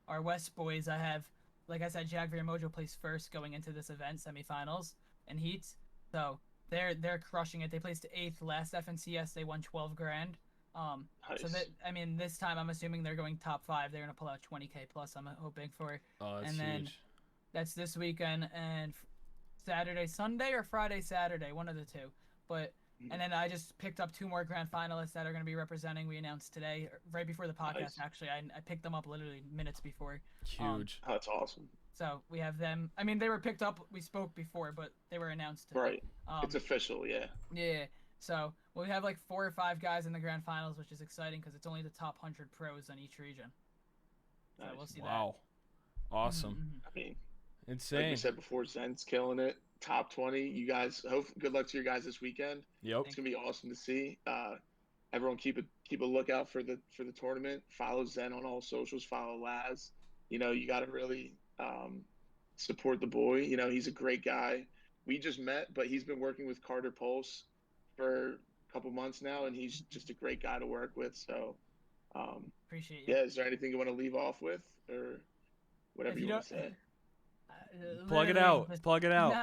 Our West boys. I have, like I said, Jack Mojo plays first going into this event, semifinals and heats. So they're crushing it. They placed 8th last FNCS. They won 12 grand. Nice. So that, I mean, this time I'm assuming they're going top 5. They're gonna pull out 20K plus. I'm hoping for. Oh, that's and then huge. that's this weekend and Saturday, Sunday, or Friday, Saturday, one of the two. But and then I just picked up 2 more grand finalists that are going to be representing. We announced today, right before the podcast. Nice. Actually, I picked them up literally minutes before. Huge. That's awesome. So we have them. I mean, they were picked up. We spoke before, but they were announced today. Right. It's official, yeah. Yeah. So we have like 4 or 5 guys in the grand finals, which is exciting because it's only the top 100 pros on each region. So we'll see Wow. Awesome. I mean, Insane. like we said before, Xen's killing it. Top 20. You guys, good luck to your guys this weekend. Yep. It's gonna be awesome to see. Everyone keep a lookout for the tournament. Follow Xen on all socials. Follow Laz. You know, you got to really support the boy. You know, he's a great guy. We just met, but he's been working with CarterPulse for a couple months now, and he's just a great guy to work with. So, appreciate you. Yeah, is there anything you want to leave off with, or whatever you want to say? Plug it out. Plug it out.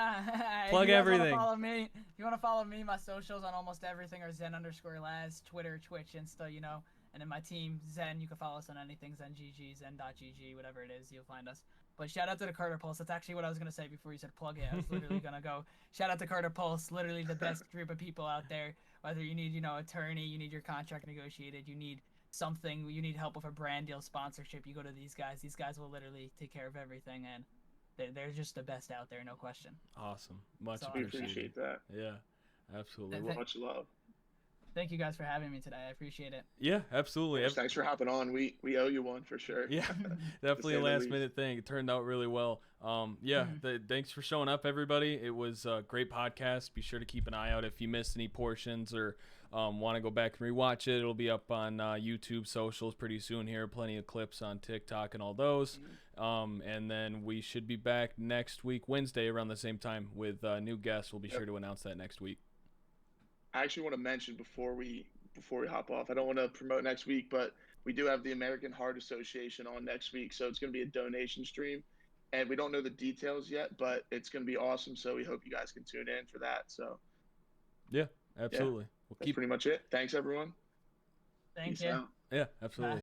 Plug everything. If you want to follow me, my socials on almost everything are Xen_Laz, Twitter, Twitch, Insta, you know. And then my team, Xen, you can follow us on anything, XenGG, Xen.gg, whatever it is, you'll find us. But shout out to the CarterPulse. That's actually what I was going to say before you said plug it. I was literally going to go, shout out to CarterPulse, literally the best group of people out there. Whether you need, you know, attorney, you need your contract negotiated, you need something, you need help with a brand deal, sponsorship, you go to these guys. These guys will literally take care of everything, and they're just the best out there, no question. Awesome. Much We appreciated. appreciate that. Yeah, absolutely. Much love. Thank you guys for having me today. I appreciate it. Yeah, absolutely. Thanks for hopping on. We owe you one for sure. Yeah, definitely a last minute thing. It turned out really well. Thanks for showing up, everybody. It was a great podcast. Be sure to keep an eye out if you missed any portions or want to go back and rewatch it. It'll be up on YouTube, socials pretty soon here. Plenty of clips on TikTok and all those. And then we should be back next week, Wednesday, around the same time with new guests. We'll be sure to announce that next week. I actually want to mention before we hop off, I don't want to promote next week, but we do have the American Heart Association on next week, so it's going to be a donation stream, and we don't know the details yet, but it's going to be awesome. So we hope you guys can tune in for that. So Yeah, absolutely. We'll That's keep. pretty much it. Thanks, everyone. Thank Peace you. out. Yeah, absolutely.